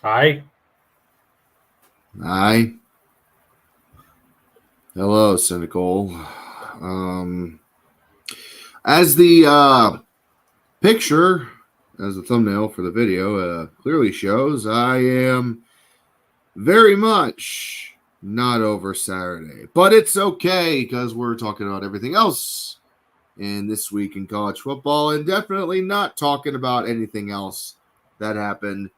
Hi. Hi. Hello, Cynical. As the picture, as the thumbnail for the video clearly shows, I am very much not over Saturday. But it's okay because we're talking about everything else in this week in college football and definitely not talking about anything else that happened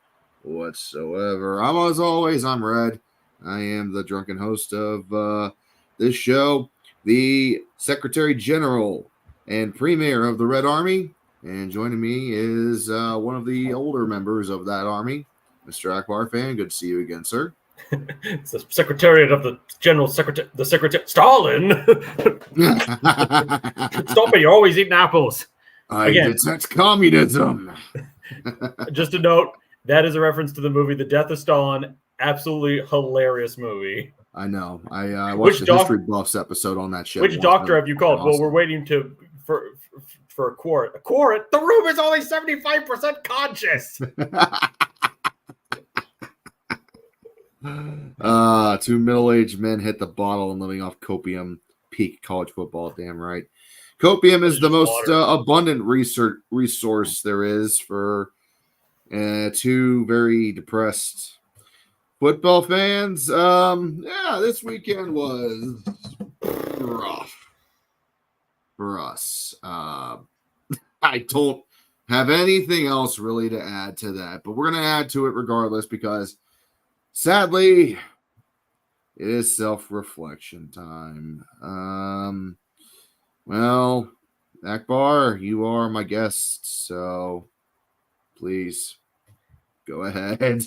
whatsoever. As always, I'm Red. I am the drunken host of this show, the Secretary General and Premier of the Red Army. And joining me is one of the older members of that army, Mr. Akbar Fan. Good to see you again, sir. It's the Secretariat of the General Secretary, the Secretary Stalin. Stop it! You're always eating apples. I detect communism. Just a note: that is a reference to the movie The Death of Stalin. Absolutely hilarious movie. I know. I watched the History Buffs episode on that show. Which doctor have you called? Awesome. Well, we're waiting for a quart. A quart? The room is only 75% conscious. Two middle-aged men hit the bottle and living off copium. Peak college football, damn right. Copium is the most abundant resource there is for two very depressed football fans. This weekend was rough for us. I don't have anything else really to add to that, but we're going to add to it regardless because sadly, it is self-reflection time. Well, Akbar, you are my guest, so please go ahead.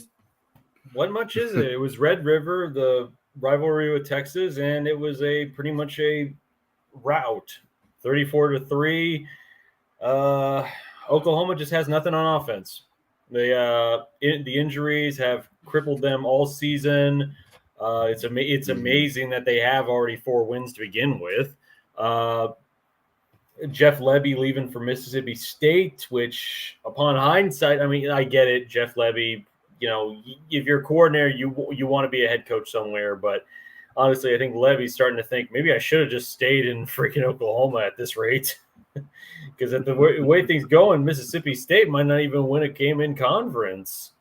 What much is it? It was Red River, the rivalry with Texas, and it was pretty much a rout, 34-3. Oklahoma just has nothing on offense. The injuries have crippled them all season. It's amazing that they have already 4 wins to begin with. Jeff Lebby leaving for Mississippi State, which upon hindsight, I mean, I get it. Jeff Lebby, if you're a coordinator, you want to be a head coach somewhere. But honestly, I think Levy's starting to think maybe I should have just stayed in freaking Oklahoma at this rate. Because at the way things going, Mississippi State might not even win a game in conference.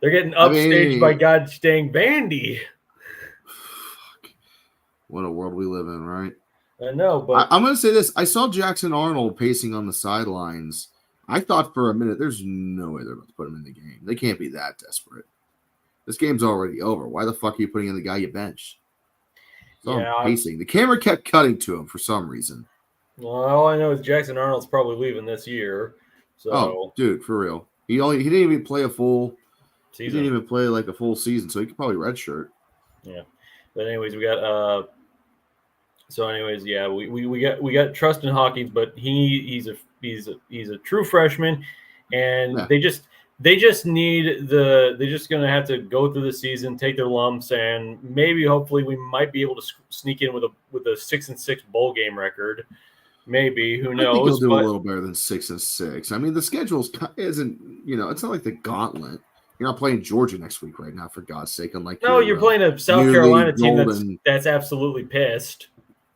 They're getting upstaged by God's dang Vandy. What a world we live in, right? I know, but I'm going to say this. I saw Jackson Arnold pacing on the sidelines. I thought for a minute, there's no way they're about to put him in the game. They can't be that desperate. This game's already over. Why the fuck are you putting in the guy you benched? Pacing. The camera kept cutting to him for some reason. Well, all I know is Jackson Arnold's probably leaving this year. So, dude, for real. He didn't even play a full season. He didn't even play like a full season, so he could probably redshirt. Yeah. But anyways, we got we got Trustin Hawkins, but he's a true freshman, and Yeah. they're just going to have to go through the season, take their lumps, and maybe hopefully we might be able to sneak in with a 6-6 bowl game record. Maybe, who knows? I think he'll do a little better than 6-6. I mean, the schedule isn't, it's not like the gauntlet. You're not playing Georgia next week right now, for God's sake. You're playing a South Carolina team that's absolutely pissed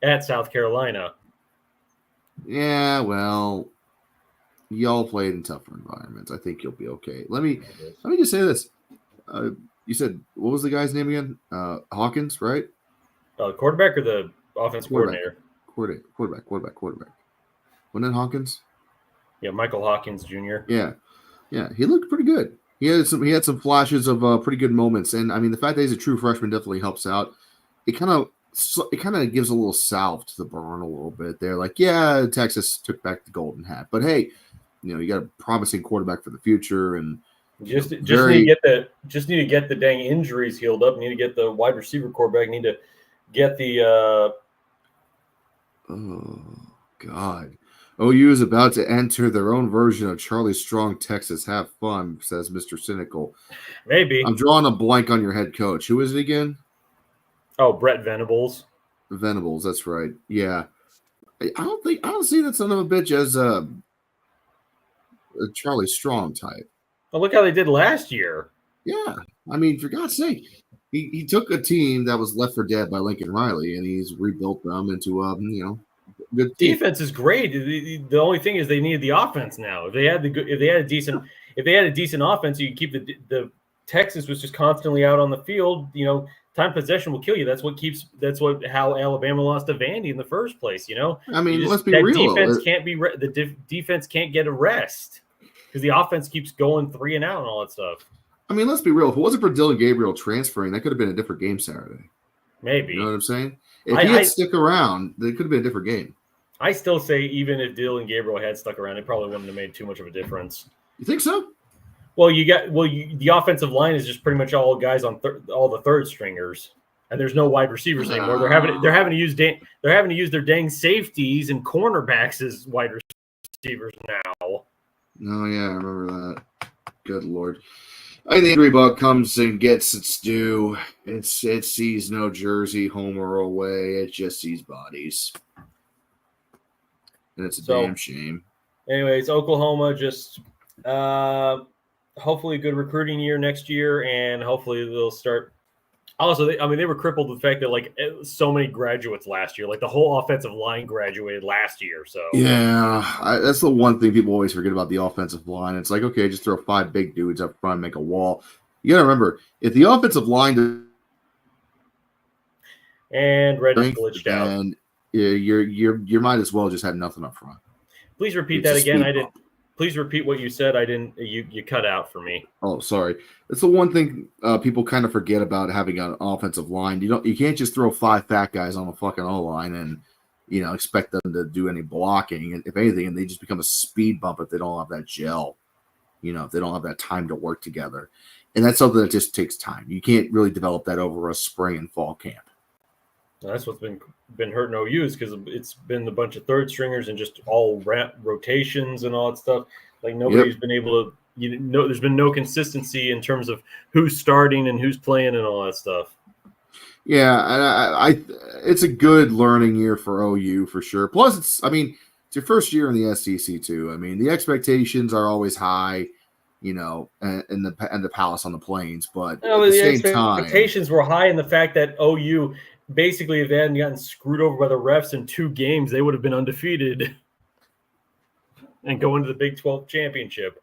at South Carolina. Yeah, well, y'all played in tougher environments. I think you'll be okay. Let me just say this. You said, what was the guy's name again? Hawkins, right? Quarterback or the offense coordinator? Quarterback. Wasn't it Hawkins? Yeah, Michael Hawkins Jr. Yeah, he looked pretty good. He had some flashes of pretty good moments, and I mean the fact that he's a true freshman definitely helps out. It kind of gives a little salve to the burn a little bit there. Like, yeah, Texas took back the golden hat, but hey, you got a promising quarterback for the future, and just need to get the dang injuries healed up. Need to get the wide receiver quarterback. Need to get the. Oh God. OU is about to enter their own version of Charlie Strong, Texas. Have fun, says Mr. Cynical. Maybe. I'm drawing a blank on your head coach. Who is it again? Oh, Brett Venables. Venables, that's right. Yeah. I don't see that son of a bitch as a Charlie Strong type. Well, look how they did last year. Yeah. I mean, for God's sake, he took a team that was left for dead by Lincoln Riley, and he's rebuilt them into a good team. Defense is great. The only thing is they needed the offense now. If they had a decent offense, you keep the Texas was just constantly out on the field. Time possession will kill you. That's how Alabama lost to Vandy in the first place. I mean, let's be real. Defense can't be defense can't get a rest because the offense keeps going 3 and out and all that stuff. I mean, let's be real. If it wasn't for Dylan Gabriel transferring, that could have been a different game Saturday. Maybe. You know what I'm saying? If he had stuck around, it could have been a different game. I still say even if Dylan Gabriel had stuck around, it probably wouldn't have made too much of a difference. You think so? Well, the offensive line is just pretty much all guys on all the third stringers, and there's no wide receivers anymore. They're having to use their dang safeties and cornerbacks as wide receivers now. Oh yeah, I remember that. Good Lord. I think the injury bug comes and gets its due. It sees no jersey, home or away. It just sees bodies. And it's a damn shame. Anyways, Oklahoma just hopefully a good recruiting year next year, and hopefully they'll start. Also, they were crippled with the fact that so many graduates last year, like the whole offensive line graduated last year. So yeah, that's the one thing people always forget about the offensive line. It's like, okay, just throw 5 big dudes up front and make a wall. You got to remember, if the offensive line and Reggie glitched out, and you might as well just have nothing up front. Please repeat that again. Please repeat what you said. I didn't. You cut out for me. Oh, sorry. That's the one thing people kind of forget about having an offensive line. You can't just throw 5 fat guys on the fucking O line and expect them to do any blocking. And if anything, and they just become a speed bump if they don't have that gel. If they don't have that time to work together, and that's something that just takes time. You can't really develop that over a spring and fall camp. That's what's been hurting OU's because it's been a bunch of third stringers and just all rotations and all that stuff. Like nobody's been able to, there's been no consistency in terms of who's starting and who's playing and all that stuff. Yeah, it's a good learning year for OU for sure. Plus, it's your first year in the SEC too. I mean, the expectations are always high, in the Palace on the Plains, but at the same time, expectations were high in the fact that OU. Basically, if they hadn't gotten screwed over by the refs in 2 games, they would have been undefeated and go into the Big 12 championship.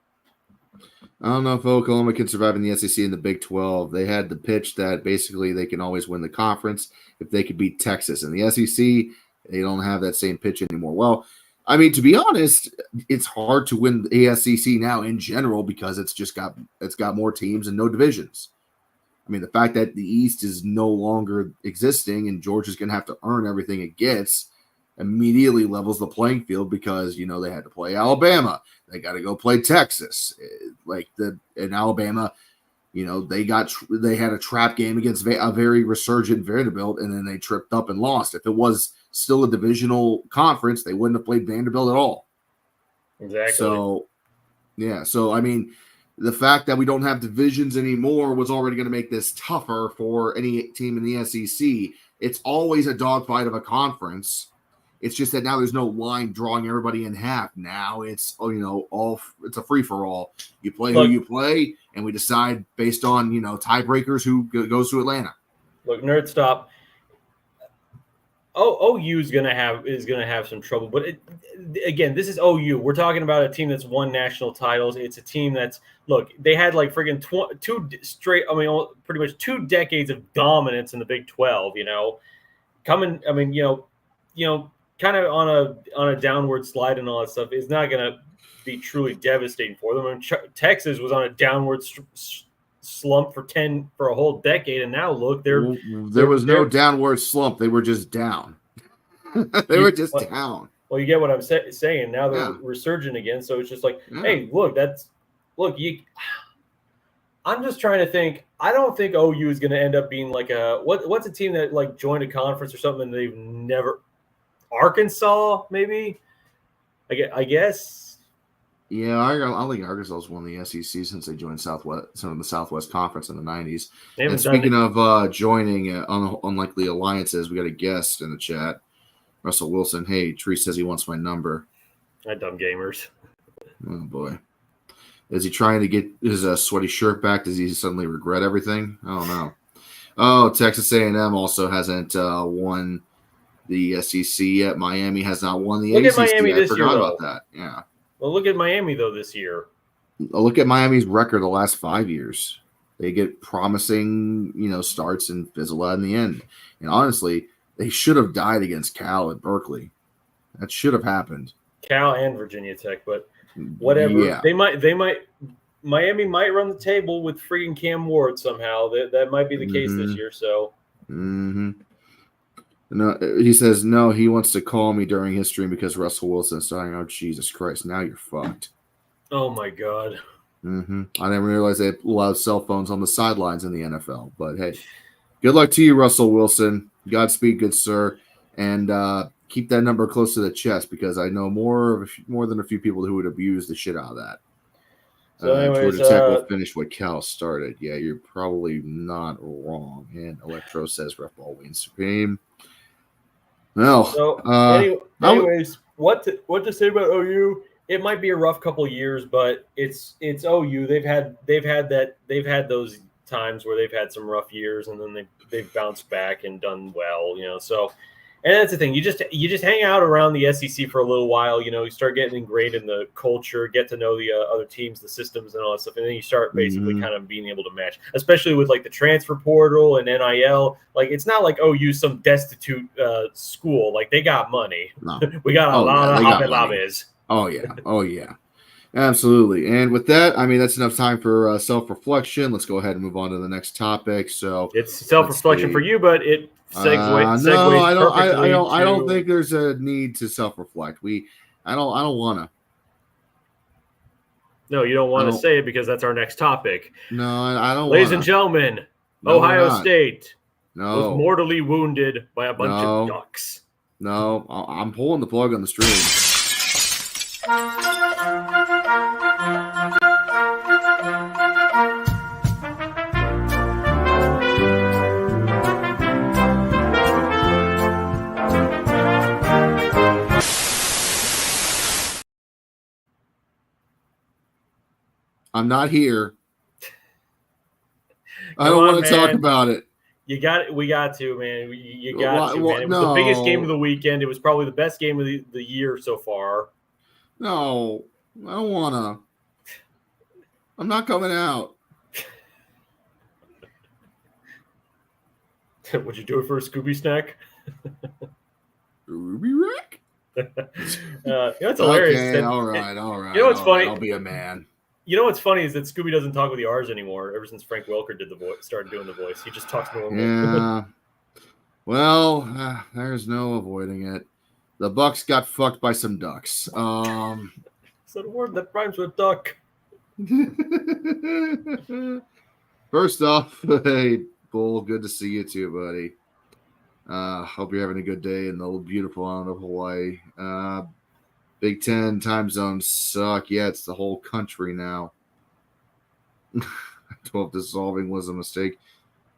I don't know if Oklahoma can survive in the SEC and the Big 12. They had the pitch that basically they can always win the conference if they could beat Texas. In the SEC, they don't have that same pitch anymore. Well, I mean, to be honest, it's hard to win the ASCC now in general because it's got more teams and no divisions. I mean, the fact that the East is no longer existing and Georgia's going to have to earn everything it gets immediately levels the playing field because, they had to play Alabama. They got to go play Texas. In Alabama, they had a trap game against a very resurgent Vanderbilt, and then they tripped up and lost. If it was still a divisional conference, they wouldn't have played Vanderbilt at all. Exactly. So, yeah. So, I mean, the fact that we don't have divisions anymore was already going to make this tougher for any team in the SEC. It's always a dogfight of a conference. It's just that now there's no line drawing everybody in half. Now it's it's a free for all. You play who you play, and we decide based on tiebreakers who goes to Atlanta. Look, nerd stop. OU is gonna have some trouble, but again, this is OU. We're talking about a team that's won national titles. It's a team they had like freaking 2 straight. I mean, pretty much 2 decades of dominance in the Big 12. Coming. I mean, kind of on a downward slide and all that stuff is not gonna be truly devastating for them. I mean, Texas was on a downward slump for a whole decade, and now look, there was no downward slump. They were just down. They were just down. Well, you get what I'm saying. Now they're resurgent again, so it's just like, hey, look, I'm just trying to think. I don't think OU is going to end up being like what's a team that like joined a conference or something and they've never Arkansas maybe. I guess. Yeah, I don't think Arkansas has won the SEC since they joined the Southwest Conference in the 90s. And speaking of joining unlikely alliances, we got a guest in the chat, Russell Wilson. Hey, Tree says he wants my number. Dumb gamers. Oh, boy. Is he trying to get his sweaty shirt back? Does he suddenly regret everything? I don't know. Oh, Texas A&M also hasn't won the SEC yet. Miami has not won the Look ACC. at Miami this year, I forgot though. about that. Yeah. Well, look at Miami, though, this year. Look at Miami's record the last 5 years. They get promising, starts and fizzle out in the end. And honestly, they should have died against Cal at Berkeley. That should have happened. Cal and Virginia Tech, but whatever. Yeah. Miami might run the table with freaking Cam Ward somehow. That might be the case this year. So. Mm-hmm. No, he says no. He wants to call me during his stream because Russell Wilson is saying, "Oh Jesus Christ! Now you're fucked." Oh my God. Mm-hmm. I didn't realize they allowed cell phones on the sidelines in the NFL. But hey, good luck to you, Russell Wilson. Godspeed, good sir, and keep that number close to the chest because I know more than a few people who would abuse the shit out of that. So anyways, Georgia Tech will finish what Cal started. Yeah, you're probably not wrong. And Electro says Ref Ball wins Supreme. Well, so anyways, what to say about OU? It might be a rough couple years, but it's OU. They've had those times where they've had some rough years, and then they've bounced back and done well. So. And that's the thing. You just hang out around the SEC for a little while. You start getting ingrained in the culture, get to know the other teams, the systems, and all that stuff. And then you start basically kind of being able to match, especially with like the transfer portal and NIL. Like it's not like OU some destitute school. Like they got money. No. We got a lot of hobby lobbies. Oh yeah. Absolutely. And with that, I mean, that's enough time for self-reflection. Let's go ahead and move on to the next topic. So it's self-reflection for you, but it segues. No, I don't think there's a need to self-reflect. I don't want to. No, you don't want to say it because that's our next topic. No, I don't. Ladies and gentlemen, no, Ohio State was mortally wounded by a bunch of ducks. No, I'm pulling the plug on the stream. I'm not here. I don't want to talk about it. We got to, man. You got to, man. It was the biggest game of the weekend. It was probably the best game of the year so far. No, I don't want to. I'm not coming out. Would you do it for a Scooby snack? Ruby Rack? It's hilarious. Okay, all right. You know what's funny? I'll be a man. You know what's funny is that Scooby doesn't talk with the R's anymore. Ever since Frank Welker started doing the voice, he just talks normal. Yeah. Well, there's no avoiding it. The Bucks got fucked by some ducks. Is that a word that rhymes with duck? First off, hey, Bull, good to see you too, buddy. Hope you're having a good day in the beautiful island of Hawaii. Big Ten time zones suck. Yeah, it's the whole country now. 12 dissolving was a mistake.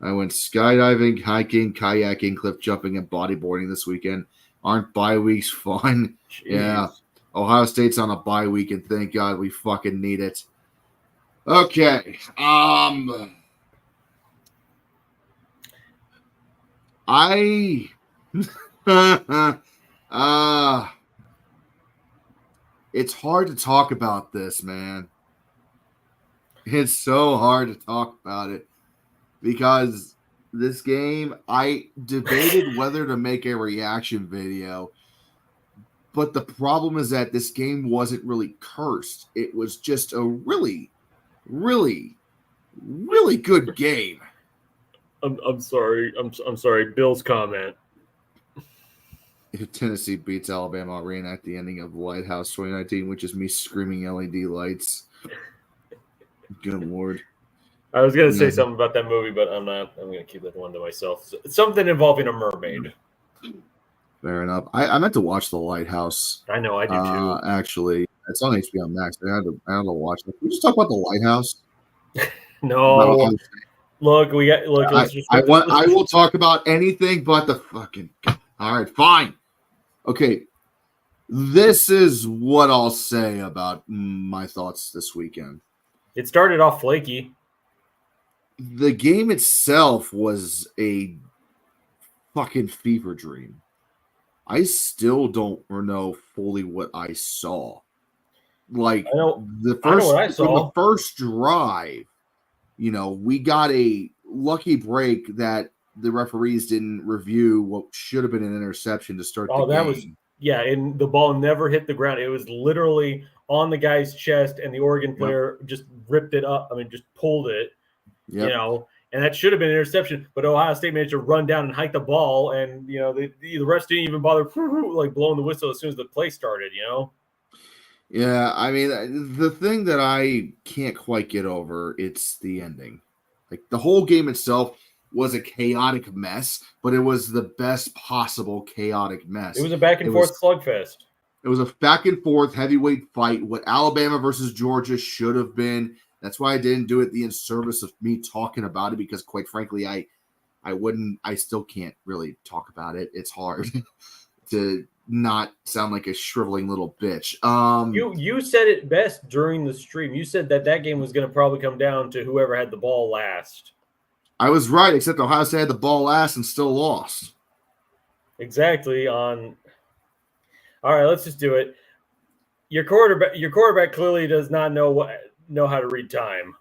I went skydiving, hiking, kayaking, cliff jumping, and bodyboarding this weekend. Aren't bye weeks fun? Jeez. Yeah. Ohio State's on a bye week, and thank God we fucking need it. Okay. It's hard to talk about this, man. It's so hard to talk about it because this game, I debated whether to make a reaction video, but the problem is that this game wasn't really cursed. It was just a really, really, really good game. I'm sorry. I'm sorry. Bill's comment. If Tennessee beats Alabama, I'll reenact the ending of Lighthouse 2019, which is me screaming LED lights. Good Lord. I was going to say something about that movie, but I'm not. I'm going to keep that one to myself. Something involving a mermaid. Fair enough. I meant to watch The Lighthouse. I know, I do too. Actually, it's on HBO Max. I had to watch it. Can we just talk about The Lighthouse? No. Look, I will talk about anything but the fucking. All right, fine. Okay, this is what I'll say about my thoughts this weekend. It started off flaky. The game itself was a fucking fever dream. I still don't know fully what I saw. Like I know what I from the saw. first drive, we got a lucky break that the referees didn't review what should have been an interception to start the game. That was and the ball never hit the ground. It was literally on the guy's chest, and the Oregon player just ripped it up. I mean, just pulled it. Yep. And that should have been an interception, but Ohio State managed to run down and hike the ball, and the refs didn't even bother like blowing the whistle as soon as the play started. Yeah, I mean, the thing that I can't quite get over, it's the ending. Like the whole game itself was a chaotic mess, but it was the best possible chaotic mess. It was a back and forth slugfest. It was a back and forth heavyweight fight. What Alabama versus Georgia should have been. That's why I didn't do it in service of me talking about it, because quite frankly, I still can't really talk about it. It's hard to not sound like a shriveling little bitch. You said it best during the stream. You said that game was going to probably come down to whoever had the ball last. I was right, except Ohio State had the ball last and still lost. Exactly. All right, let's just do it. Your quarterback clearly does not know how to read time.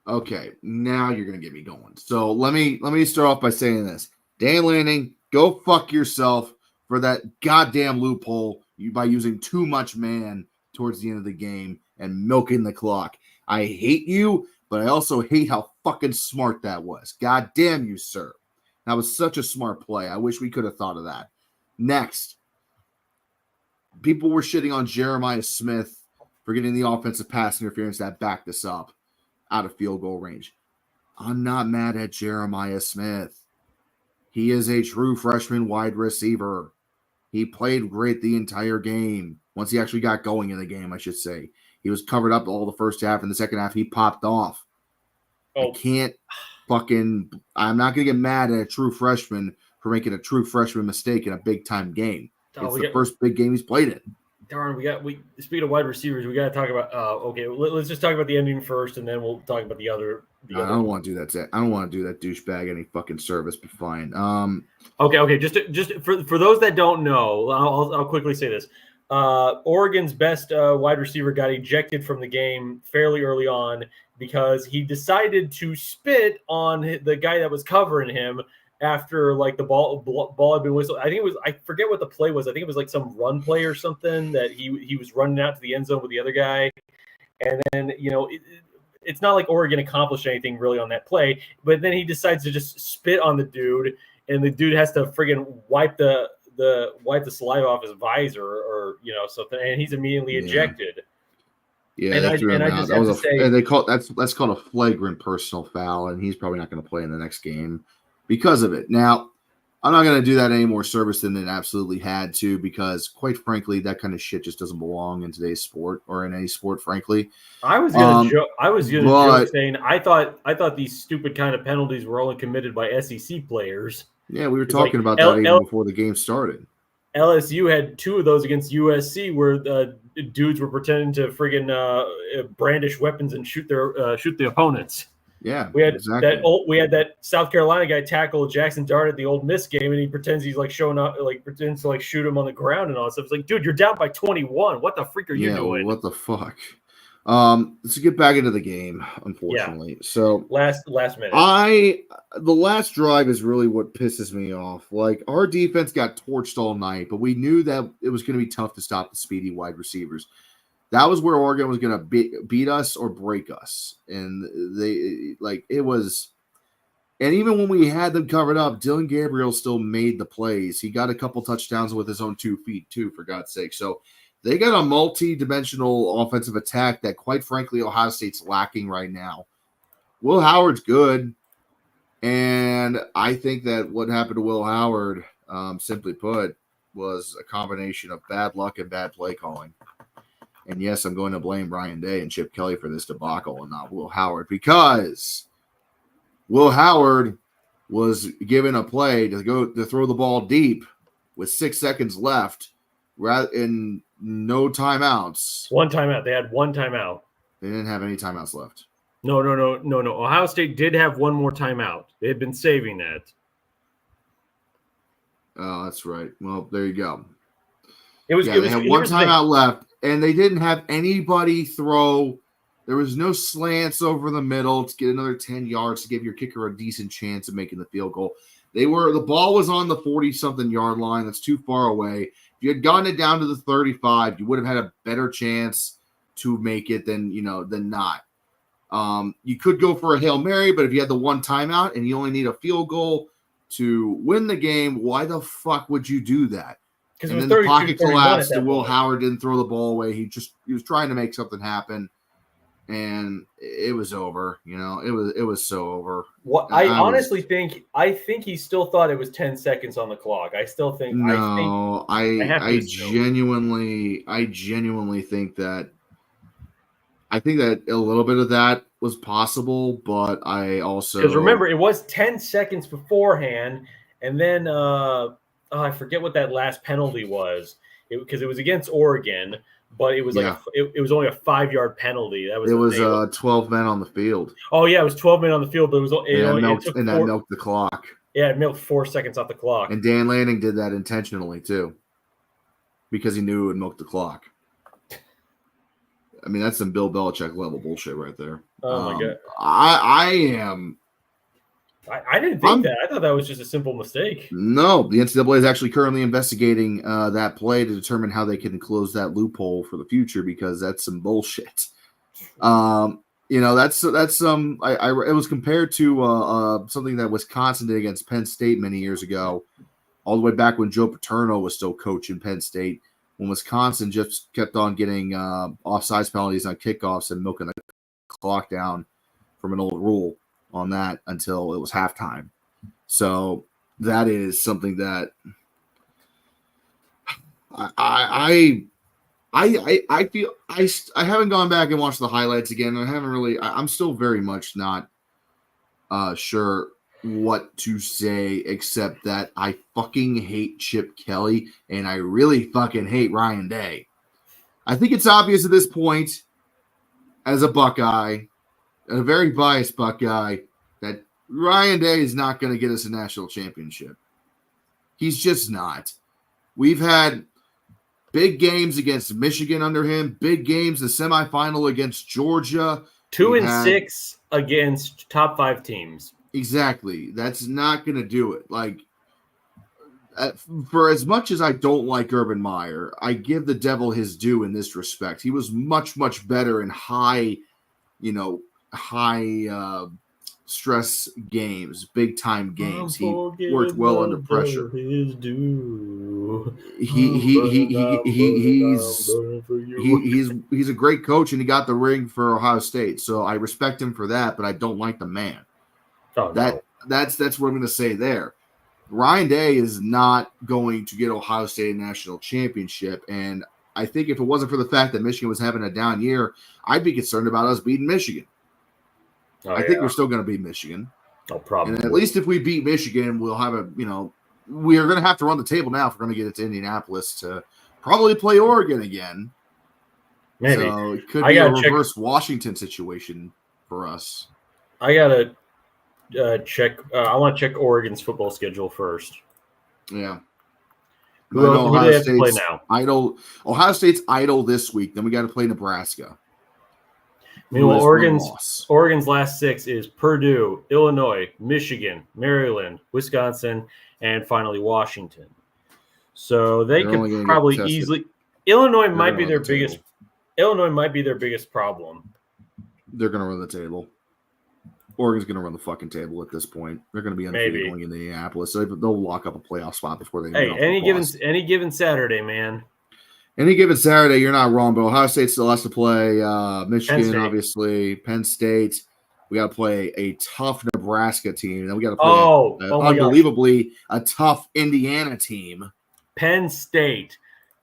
Okay, now you're gonna get me going. So let me start off by saying this: Dan Lanning, go fuck yourself for that goddamn loophole by using too much man towards the end of the game and milking the clock. I hate you, but I also hate how fucking smart that was. God damn you, sir. That was such a smart play. I wish we could have thought of that. Next, people were shitting on Jeremiah Smith for getting the offensive pass interference that backed us up out of field goal range. I'm not mad at Jeremiah Smith. He is a true freshman wide receiver. He played great the entire game. Once he actually got going in the game, I should say. He was covered up all the first half. In the second half, he popped off. I'm not going to get mad at a true freshman for making a true freshman mistake in a big-time game. It's the first big game he's played in. Darn, speaking of wide receivers, we got to talk about. Okay, let's just talk about the ending first, and then we'll talk about the other. I don't want to do that. I don't want to do that douchebag any fucking service, but fine. Okay. Just for those that don't know, I'll quickly say this. Oregon's best wide receiver got ejected from the game fairly early on because he decided to spit on the guy that was covering him after like the ball had been whistled. I forget what the play was. I think it was like some run play or something that he was running out to the end zone with the other guy. And then, it's not like Oregon accomplished anything really on that play, but then he decides to just spit on the dude, and the dude has to friggin' wipe the saliva off his visor or something, and he's immediately ejected. Yeah, that's called a flagrant personal foul, and he's probably not going to play in the next game because of it. Now, I'm not going to do that any more service than it absolutely had to, because quite frankly, that kind of shit just doesn't belong in today's sport or in any sport, frankly. I was going to joke saying I thought these stupid kind of penalties were only committed by SEC players. Yeah, we were talking about that even before the game started. LSU had 2 of those against USC where dudes were pretending to friggin' brandish weapons and shoot the opponents. Yeah, we had that South Carolina guy tackle Jackson Dart at the Ole Miss game, and he pretends he's like showing up, like pretends to like shoot him on the ground and all that stuff. It's like, dude, you're down by 21. What the freak are you doing? What the fuck? Let's get back into the game, unfortunately. Yeah. So last minute. The last drive is really what pisses me off. Like, our defense got torched all night, but we knew that it was going to be tough to stop the speedy wide receivers. That was where Oregon was going to beat us or break us. And it was, and even when we had them covered up, Dylan Gabriel still made the plays. He got a couple touchdowns with his own 2 feet too, for God's sake. So they got a multi-dimensional offensive attack that, quite frankly, Ohio State's lacking right now. Will Howard's good. And I think that what happened to Will Howard, simply put, was a combination of bad luck and bad play calling. And yes, I'm going to blame Brian Day and Chip Kelly for this debacle and not Will Howard, because Will Howard was given a play to throw the ball deep with 6 seconds left, rather in no timeouts. One timeout. They had one timeout. They didn't have any timeouts left. No. Ohio State did have one more timeout. They had been saving that. Oh, that's right. Well, there you go. They had one timeout left, and they didn't have anybody throw. There was no slants over the middle to get another 10 yards to give your kicker a decent chance of making the field goal. The ball was on the 40-something yard line. That's too far away. If you had gotten it down to the 35, you would have had a better chance to make it than not. You could go for a Hail Mary, but if you had the one timeout and you only need a field goal to win the game, why the fuck would you do that? And then the pocket collapsed and Will Howard didn't throw the ball away. He was trying to make something happen, and it was over. It was so over. I think he still thought it was 10 seconds on the clock. I still think I genuinely think that. I think that a little bit of that was possible, but I also because remember it was 10 seconds beforehand, and then I forget what that last penalty was because it was against Oregon, but it was it was only a 5-yard penalty. That was 12 men on the field. Oh yeah, it was 12 men on the field, but that milked the clock. Yeah, it milked 4 seconds off the clock. And Dan Lanning did that intentionally too, because he knew it would milk the clock. I mean, that's some Bill Belichick level bullshit right there. Oh my god! I am. I didn't think that. I thought that was just a simple mistake. No, the NCAA is actually currently investigating that play to determine how they can close that loophole for the future because that's some bullshit. That's some. It was compared to something that Wisconsin did against Penn State many years ago, all the way back when Joe Paterno was still coaching Penn State. When Wisconsin just kept on getting offsides penalties on kickoffs and milking the clock down from an old rule on that until it was halftime. So that is something that I feel I haven't gone back and watched the highlights again. I haven't really. I'm still very much not sure what to say except that I fucking hate Chip Kelly and I really fucking hate Ryan Day. I think it's obvious at this point as a Buckeye, a very biased Buckeye, that Ryan Day is not going to get us a national championship. He's just not. We've had big games against Michigan under him, big games, the semifinal against Georgia. 2-6 against top 5 teams. Exactly. That's not going to do it. For as much as I don't like Urban Meyer, I give the devil his due in this respect. He was much, much better in high stress games, big time games. He worked well under pressure. His due. He's a great coach, and he got the ring for Ohio State. So I respect him for that, but I don't like the man. Oh, that's what I'm going to say there. Ryan Day is not going to get Ohio State a national championship, and I think if it wasn't for the fact that Michigan was having a down year, I'd be concerned about us beating Michigan. I think we're still going to beat Michigan. No problem. And at least if we beat Michigan, we'll have we are going to have to run the table now if we're going to get it to Indianapolis to probably play Oregon again. Maybe. So it could be a reverse Washington situation for us. I got to check. I want to check Oregon's football schedule first. Yeah. Who do they have to play now? Ohio State's idle this week. Then we got to play Nebraska. Meanwhile, Oregon's last 6 is Purdue, Illinois, Michigan, Maryland, Wisconsin, and finally Washington. So they could probably easily. Illinois might be their biggest problem. They're going to run the table. Oregon's going to run the fucking table at this point. They're going to be undefeated going into Indianapolis. So they'll lock up a playoff spot before they. Hey, any given Saturday, man. Any given Saturday, you're not wrong. But Ohio State still has to play Michigan, obviously. Penn State. We got to play a tough Nebraska team. Then we got to play unbelievably a tough Indiana team. Penn State.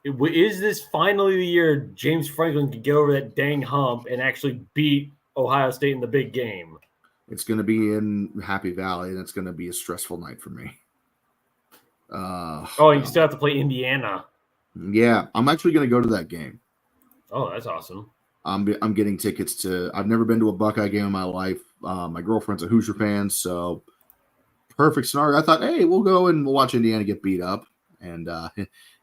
Is this finally the year James Franklin can get over that dang hump and actually beat Ohio State in the big game? It's going to be in Happy Valley, and it's going to be a stressful night for me. You still have to play Indiana. Yeah, I'm actually going to go to that game. Oh, that's awesome. I'm getting tickets to. I've never been to a Buckeye game in my life. My girlfriend's a Hoosier fan, so perfect scenario. I thought, hey, we'll go and we'll watch Indiana get beat up, and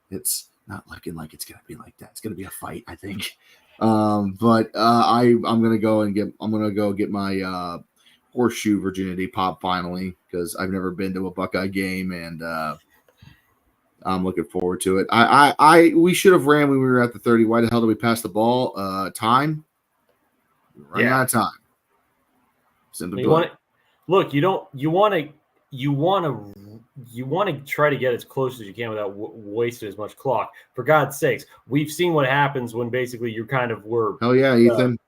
it's not looking like it's gonna be like that. It's gonna be a fight, I think. But I'm gonna go get my horseshoe virginity pop finally because I've never been to a Buckeye game, and I'm looking forward to it. We should have ran when we were at the 30. Why the hell did we pass the ball? Time. We're running out of time. Simply you want to look. You want to try to get as close as you can without wasting as much clock. For God's sakes, we've seen what happens when basically you're kind of Hell yeah, Ethan.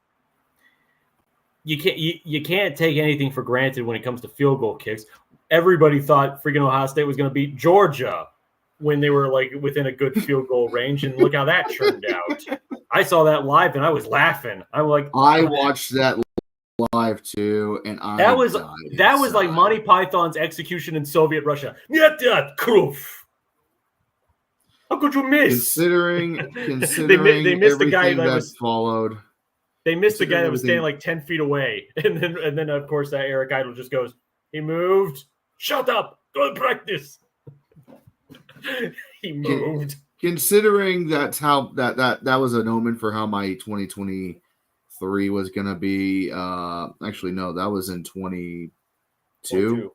You can't take anything for granted when it comes to field goal kicks. Everybody thought freaking Ohio State was going to beat Georgia when they were like within a good field goal range, and look how that turned out. I saw that live and I was laughing. I'm like, I watched that live too, and that was like Monty Python's Execution in Soviet Russia. Niet that Kruf. How could you miss? Considering they missed the guy that followed. They missed the guy that was standing like 10 feet away, and then of course that Eric Idle just goes, he moved. Shut up. Go to practice. He moved. Considering that's how that was an omen for how my 2023 was gonna be. Actually, no, that was in 22.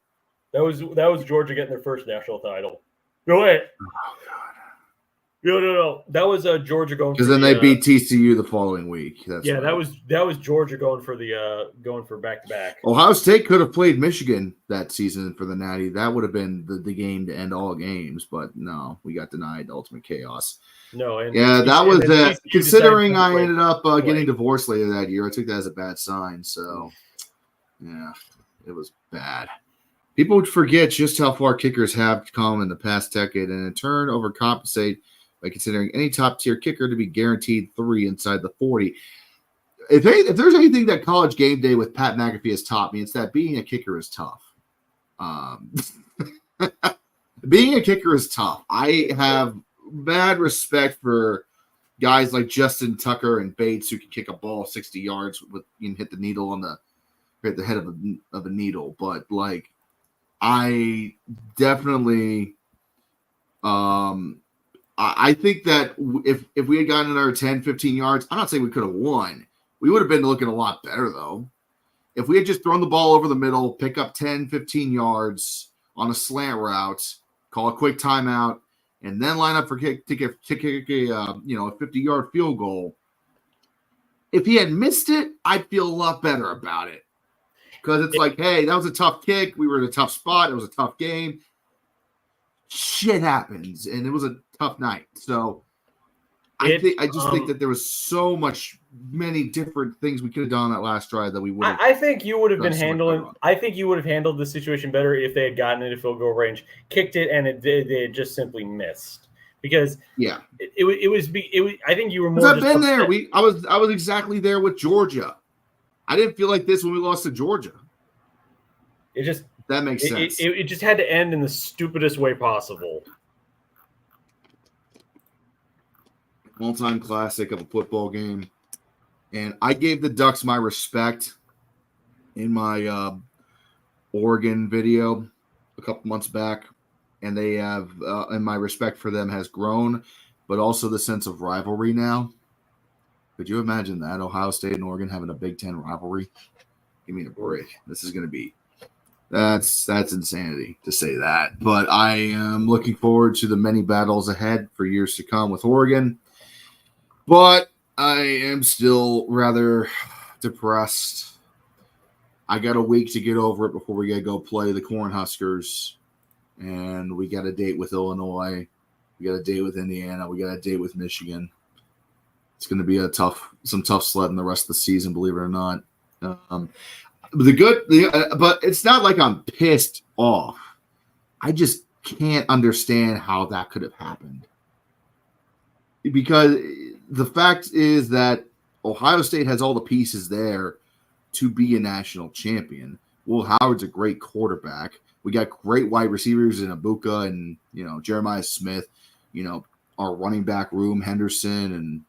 That was Georgia getting their first national title. Go ahead. Oh God. No. That was Georgia going because then they beat TCU the following week. That was Georgia going for back to back. Ohio State could have played Michigan that season for the Natty. That would have been the game to end all games, but no, we got denied ultimate chaos. No, that was it. Considering I ended up getting divorced later that year, I took that as a bad sign. So, yeah, it was bad. People would forget just how far kickers have come in the past decade, and in turn overcompensate by considering any top-tier kicker to be guaranteed 3 inside the 40. If there's anything that College Game Day with Pat McAfee has taught me, it's that being a kicker is tough. Being a kicker is tough. I have mad respect for guys like Justin Tucker and Bates who can kick a ball 60 yards and hit the needle hit the head of a needle. But like, I definitely, I think that if we had gotten another 10, 15 yards, I'm not saying we could have won. We would have been looking a lot better, though. If we had just thrown the ball over the middle, pick up 10, 15 yards on a slant route, call a quick timeout, and then line up to kick a 50-yard field goal. If he had missed it, I'd feel a lot better about it. Because it's like, hey, that was a tough kick. We were in a tough spot. It was a tough game. Shit happens, and it was a tough night. So I just think that there was many different things we could have done on that last drive that we would. I think you would have been handling. I think you would have handled the situation better if they had gotten into field goal range, kicked it, and they had just simply missed. Because it was. I think you were more. I've been there. I was exactly there with Georgia. I didn't feel like this when we lost to Georgia. That makes sense. It just had to end in the stupidest way possible. All-time classic of a football game. And I gave the Ducks my respect in my Oregon video a couple months back. And they have, and my respect for them has grown, but also the sense of rivalry now. Could you imagine that? Ohio State and Oregon having a Big Ten rivalry? Give me a break. This is going to be that's insanity to say that. But I am looking forward to the many battles ahead for years to come with Oregon. But I am still rather depressed. I got a week to get over it before we got to go play the Cornhuskers. And we got a date with Illinois. We got a date with Indiana. We got a date with Michigan. It's going to be some tough sledding the rest of the season, believe it or not. But it's not like I'm pissed off. I just can't understand how that could have happened. Because the fact is that Ohio State has all the pieces there to be a national champion. Will Howard's a great quarterback. We got great wide receivers in Abuka and, Jeremiah Smith. Our running back room, Henderson and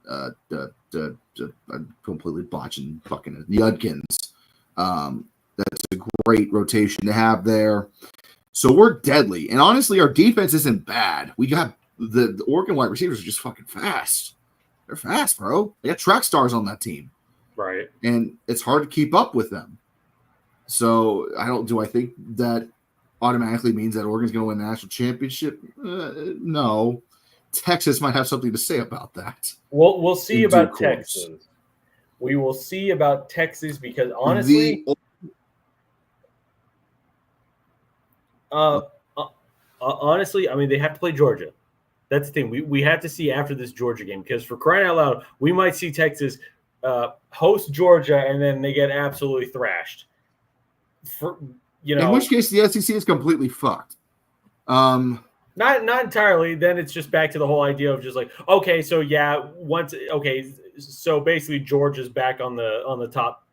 I'm completely botching fucking Judkins. That's a great rotation to have there. So we're deadly. And honestly, our defense isn't bad. We got the Oregon wide receivers are just fucking fast. They're fast, bro. They got track stars on that team. Right. And it's hard to keep up with them. So I think that automatically means that Oregon's going to win the national championship? No. Texas might have something to say about that. We'll see about Texas. We will see about Texas because honestly, honestly, I mean, they have to play Georgia. That's the thing. We have to see after this Georgia game because for crying out loud, we might see Texas host Georgia and then they get absolutely thrashed. In which case the SEC is completely fucked. Not entirely. Then it's just back to the whole idea of just like, okay, so yeah, so basically Georgia's back on the top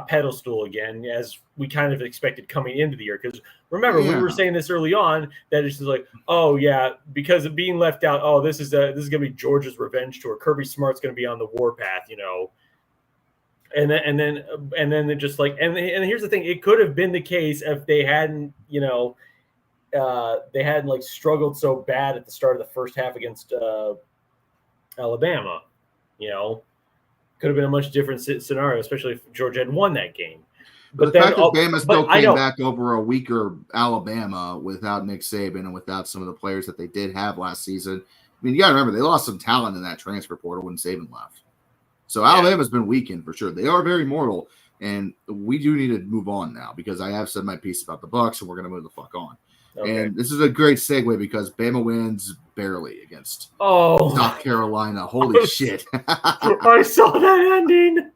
pedestal again, as we kind of expected coming into the year. Because remember, we were saying this early on that it's just like, oh yeah, because of being left out. Oh, this is gonna be Georgia's revenge tour. Kirby Smart's gonna be on the warpath, And then they're just like, and here's the thing: it could have been the case if they hadn't, like struggled so bad at the start of the first half against Alabama. Could have been a much different scenario, especially if Georgia had won that game. But the fact that Bama still came back over a weaker Alabama without Nick Saban and without some of the players that they did have last season. I mean, you got to remember they lost some talent in that transfer portal when Saban left. So Alabama's been weakened for sure. They are very mortal, and we do need to move on now because I have said my piece about the Bucks, and we're going to move the fuck on. Okay. And this is a great segue because Bama wins barely against South Carolina. Holy shit. I saw that ending.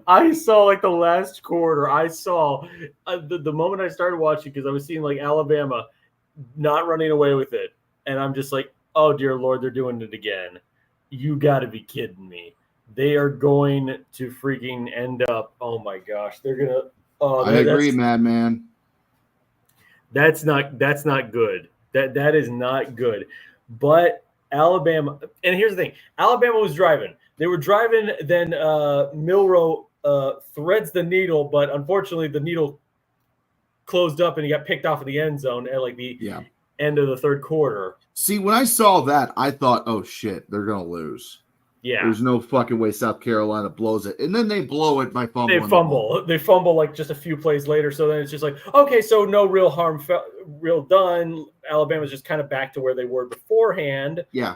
I saw like the last quarter. I saw the moment I started watching because I was seeing like Alabama not running away with it. And I'm just like, oh, dear Lord, they're doing it again. You got to be kidding me. They are going to freaking end up. Oh, my gosh. They're going to. I agree, madman. That's not good. That is not good. But Alabama, and here's the thing: Alabama was driving. They were driving. Then Milroe threads the needle, but unfortunately, the needle closed up and he got picked off in the end zone at like the end of the third quarter. See, when I saw that, I thought, "Oh shit, they're gonna lose." Yeah, there's no fucking way South Carolina blows it, and then they blow it by fumbling. They fumble like just a few plays later. So then it's just like, okay, so no real harm, real done. Alabama's just kind of back to where they were beforehand. Yeah,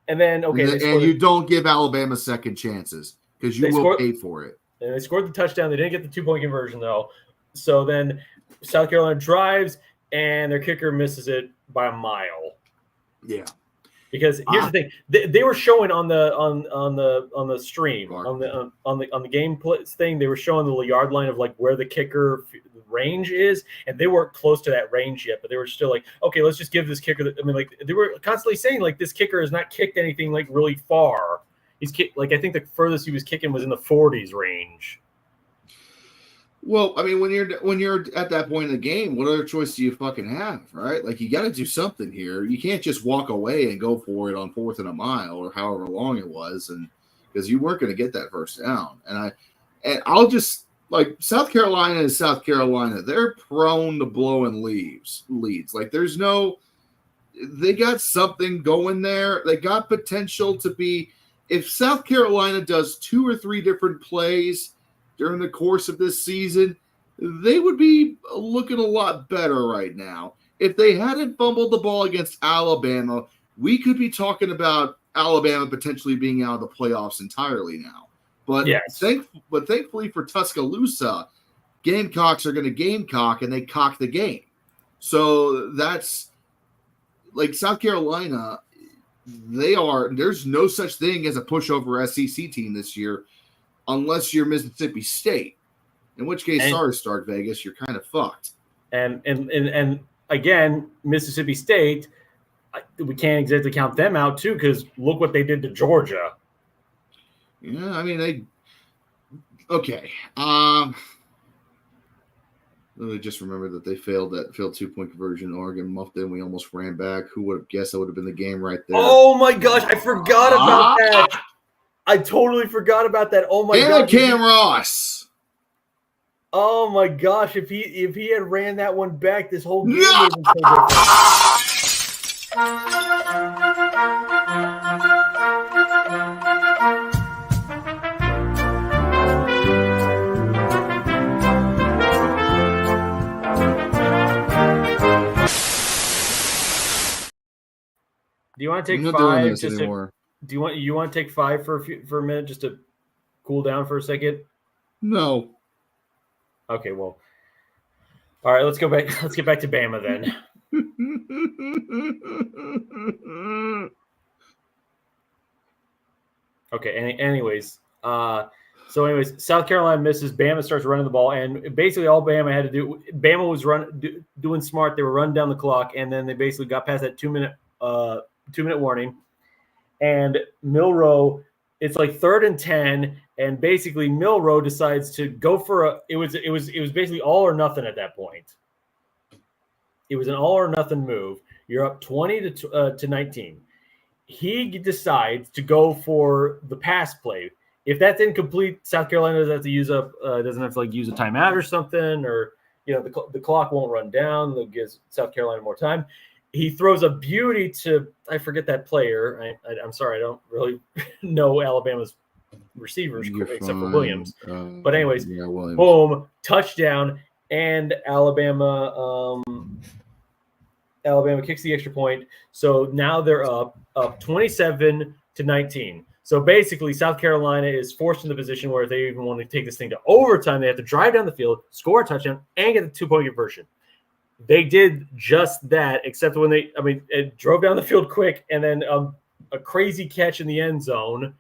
and then and you don't give Alabama second chances because you will pay for it. And they scored the touchdown. They didn't get the 2-point conversion though. So then South Carolina drives, and their kicker misses it by a mile. Yeah. Because here's the thing: they were showing on the stream on the game thing. They were showing the yard line of like where the kicker range is, and they weren't close to that range yet. But they were still like, okay, let's just give this kicker. Like they were constantly saying like this kicker has not kicked anything like really far. He's kicked like I think the furthest he was kicking was in the 40s range. Well, I mean, when you're at that point in the game, what other choice do you fucking have, right? Like, you got to do something here. You can't just walk away and go for it on 4th and a mile or however long it was, and because you weren't going to get that first down. And I'll just like South Carolina is South Carolina. They're prone to blowing leads. Like, they got something going there. They got potential to be. If South Carolina does 2 or 3 different plays during the course of this season, they would be looking a lot better right now. If they hadn't fumbled the ball against Alabama, we could be talking about Alabama potentially being out of the playoffs entirely now. But thankfully for Tuscaloosa, Gamecocks are going to Gamecock, and they cock the game. So that's like South Carolina. There's no such thing as a pushover SEC team this year, unless you're Mississippi State, in which case, sorry, Stark Vegas, you're kind of fucked. And again, Mississippi State, we can't exactly count them out too, because look what they did to Georgia. Yeah, I mean okay. I just remember that they failed that field 2-point conversion. Oregon muffed in. We almost ran back. Who would have guessed that would have been the game right there? Oh my gosh, I forgot about that. I totally forgot about that. Oh my Damn gosh. Cam Ross. Oh my gosh, if he had ran that one back, this whole game would have been so different. Do you want to take I'm not 5 doing this just anymore. Do you want to take 5 for a minute just to cool down for a second? No. Okay, well. All right, let's go back. Let's get back to Bama then. Okay. Anyways, South Carolina misses. Bama starts running the ball, and basically all Bama had to do. Bama was doing smart. They were running down the clock, and then they basically got past that 2-minute warning. And Milroe, it's like 3rd and 10, and basically Milroe decides to go for it was basically all or nothing at that point. It was an all or nothing move. You're up 20 to 19. He decides to go for the pass play. If that's incomplete, South Carolina doesn't have to use a timeout or something, or the clock won't run down. They'll give South Carolina more time. He throws a beauty to, I forget that player. I'm sorry, I don't really know Alabama's receivers except for Williams. But anyways, Williams. Boom, touchdown, and Alabama kicks the extra point. So now they're up 27 to 19. So basically, South Carolina is forced in the position where if they even want to take this thing to overtime, they have to drive down the field, score a touchdown, and get the 2-point conversion. They did just that, except when it drove down the field quick, and then a crazy catch in the end zone,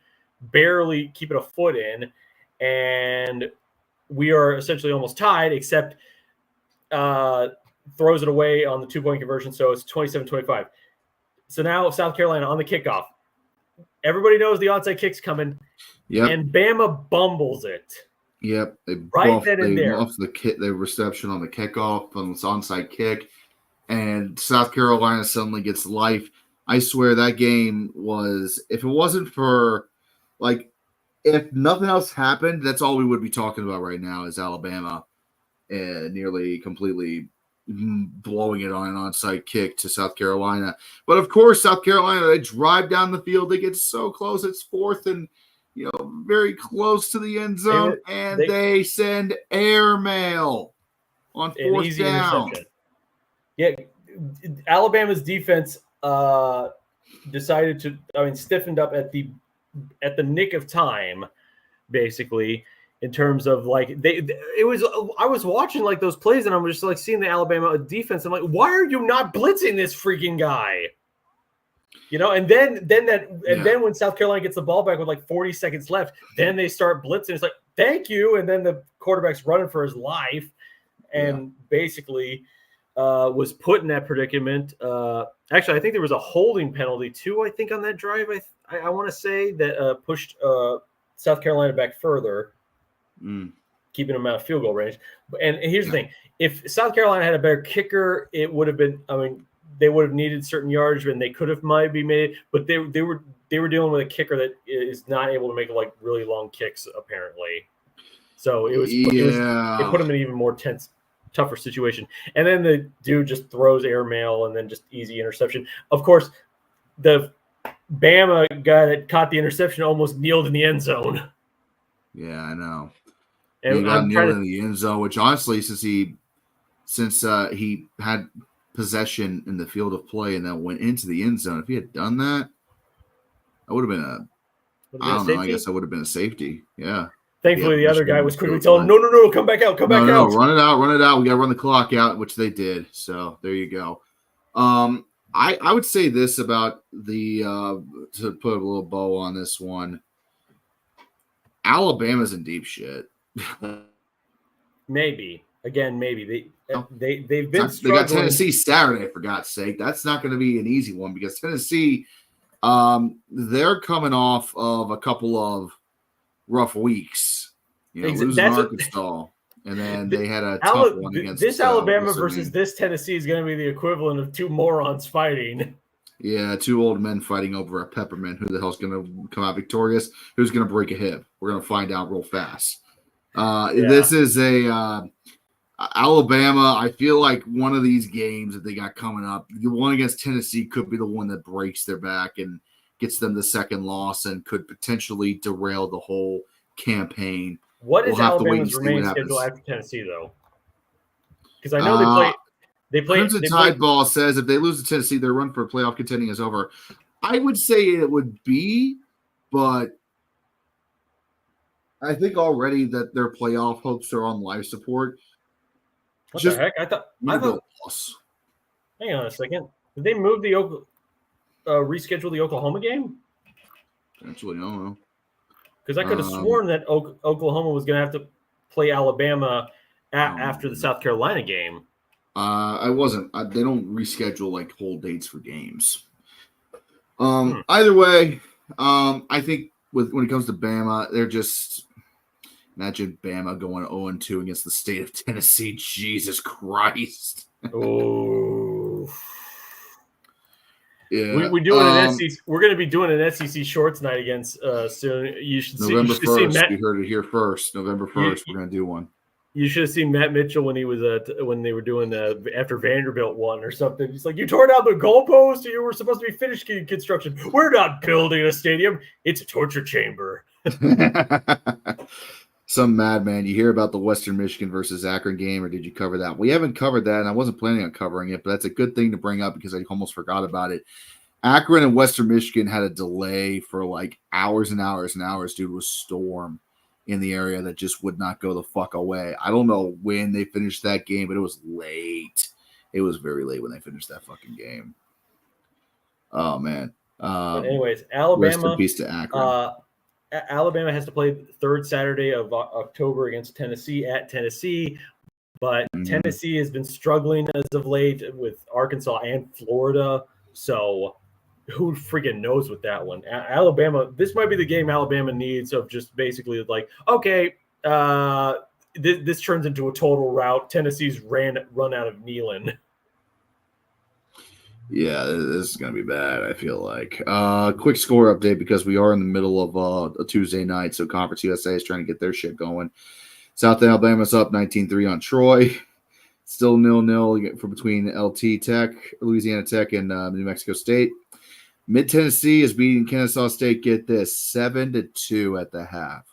barely keeping a foot in, and we are essentially almost tied, except throws it away on the 2-point conversion, so it's 27-25. So now South Carolina on the kickoff. Everybody knows the onside kick's coming, and Bama bumbles it. Yep, they muffed the reception on the kickoff on this onside kick, and South Carolina suddenly gets life. I swear that game was, if it wasn't for, if nothing else happened, that's all we would be talking about right now is Alabama nearly completely blowing it on an onside kick to South Carolina. But of course, South Carolina, they drive down the field. They get so close. It's 4th and very close to the end zone, they send airmail on 4th down. Yeah, Alabama's defense decided to, stiffened up at the nick of time, basically, in terms of I was watching those plays, and I'm just seeing the Alabama defense. I'm like, why are you not blitzing this freaking guy? And then when South Carolina gets the ball back with 40 seconds left, then they start blitzing. It's like, thank you. And then the quarterback's running for his life and basically was put in that predicament. Actually, I think there was a holding penalty too, I think, on that drive. I want to say that pushed South Carolina back further, keeping them out of field goal range. And here's the thing. If South Carolina had a better kicker, it would have been, they would have needed certain yards, and they could have might be made, but they were dealing with a kicker that is not able to make really long kicks apparently. So it put them in an even more tougher situation. And then the dude just throws airmail and then just easy interception. Of course, the Bama guy that caught the interception almost kneeled in the end zone. Yeah, I know. And he got kneeled in the end zone, which honestly, since he had possession in the field of play and then went into the end zone, if he had done that, that would have been I guess that would have been a safety. Yeah. Thankfully, the other guy was quickly telling him, no, come back out, come back out. Run it out. We got to run the clock out, which they did. So there you go. I would say this about to put a little bow on this one. Alabama's in deep shit. Maybe. Again, maybe. They've been struggling. They got Tennessee Saturday, for God's sake. That's not going to be an easy one because Tennessee, they're coming off of a couple of rough weeks. Losing Arkansas. And then they had a tough one against this Alabama what's her versus name? this Tennessee is going to be the equivalent of two morons fighting. Yeah, two old men fighting over a peppermint. Who the hell's going to come out victorious? Who's going to break a hip? We're going to find out real fast. This is a Alabama. I feel like one of these games that they got coming up, the one against Tennessee could be the one that breaks their back and gets them the second loss and could potentially derail the whole campaign. What is Alabama's remaining schedule after Tennessee, though? Because I know they play. Crimson Tide Ball says if they lose to Tennessee, their run for playoff contending is over. I would say it would be, but I think already that their playoff hopes are on life support. What the heck? I thought loss. Hang on a second. Did they move the reschedule the Oklahoma game? Actually, I don't know. Because I could have sworn that Oklahoma was going to have to play Alabama after the South Carolina game. I wasn't. They don't reschedule like whole dates for games. Either way, I think when it comes to Bama, they're just imagine Bama going 0-2 against the state of Tennessee. Jesus Christ! Oh, yeah. We're doing an SEC. We're going to be doing an SEC shorts night against soon. You should November see 1st. You heard it here first. November 1st. We're going to do one. You should have seen Matt Mitchell when he was when they were doing after Vanderbilt won or something. He's like, "You tore down the goalpost. You were supposed to be finished construction. We're not building a stadium. It's a torture chamber." Some madman. You hear about the Western Michigan versus Akron game, or did you cover that? We haven't covered that, and I wasn't planning on covering it, but that's a good thing to bring up because I almost forgot about it. Akron and Western Michigan had a delay for like hours and hours and hours due to a storm in the area that just would not go the fuck away. I don't know when they finished that game, but it was late. It was very late when they finished that fucking game. Oh, man. But anyways, Alabama. Rest in peace to Akron. Alabama has to play the third Saturday of October against Tennessee at Tennessee, but Tennessee has been struggling as of late with Arkansas and Florida. So who freaking knows with that one? Alabama, this might be the game Alabama needs of just basically like, okay, this turns into a total rout. Tennessee's run out of Neyland. Yeah, this is going to be bad, I feel like. Quick score update because we are in the middle of a Tuesday night, so Conference USA is trying to get their shit going. South Alabama's up 19-3 on Troy. Still 0-0 for between LT Tech, Louisiana Tech, and New Mexico State. Mid-Tennessee is beating Kennesaw State, get this, 7-2 at the half.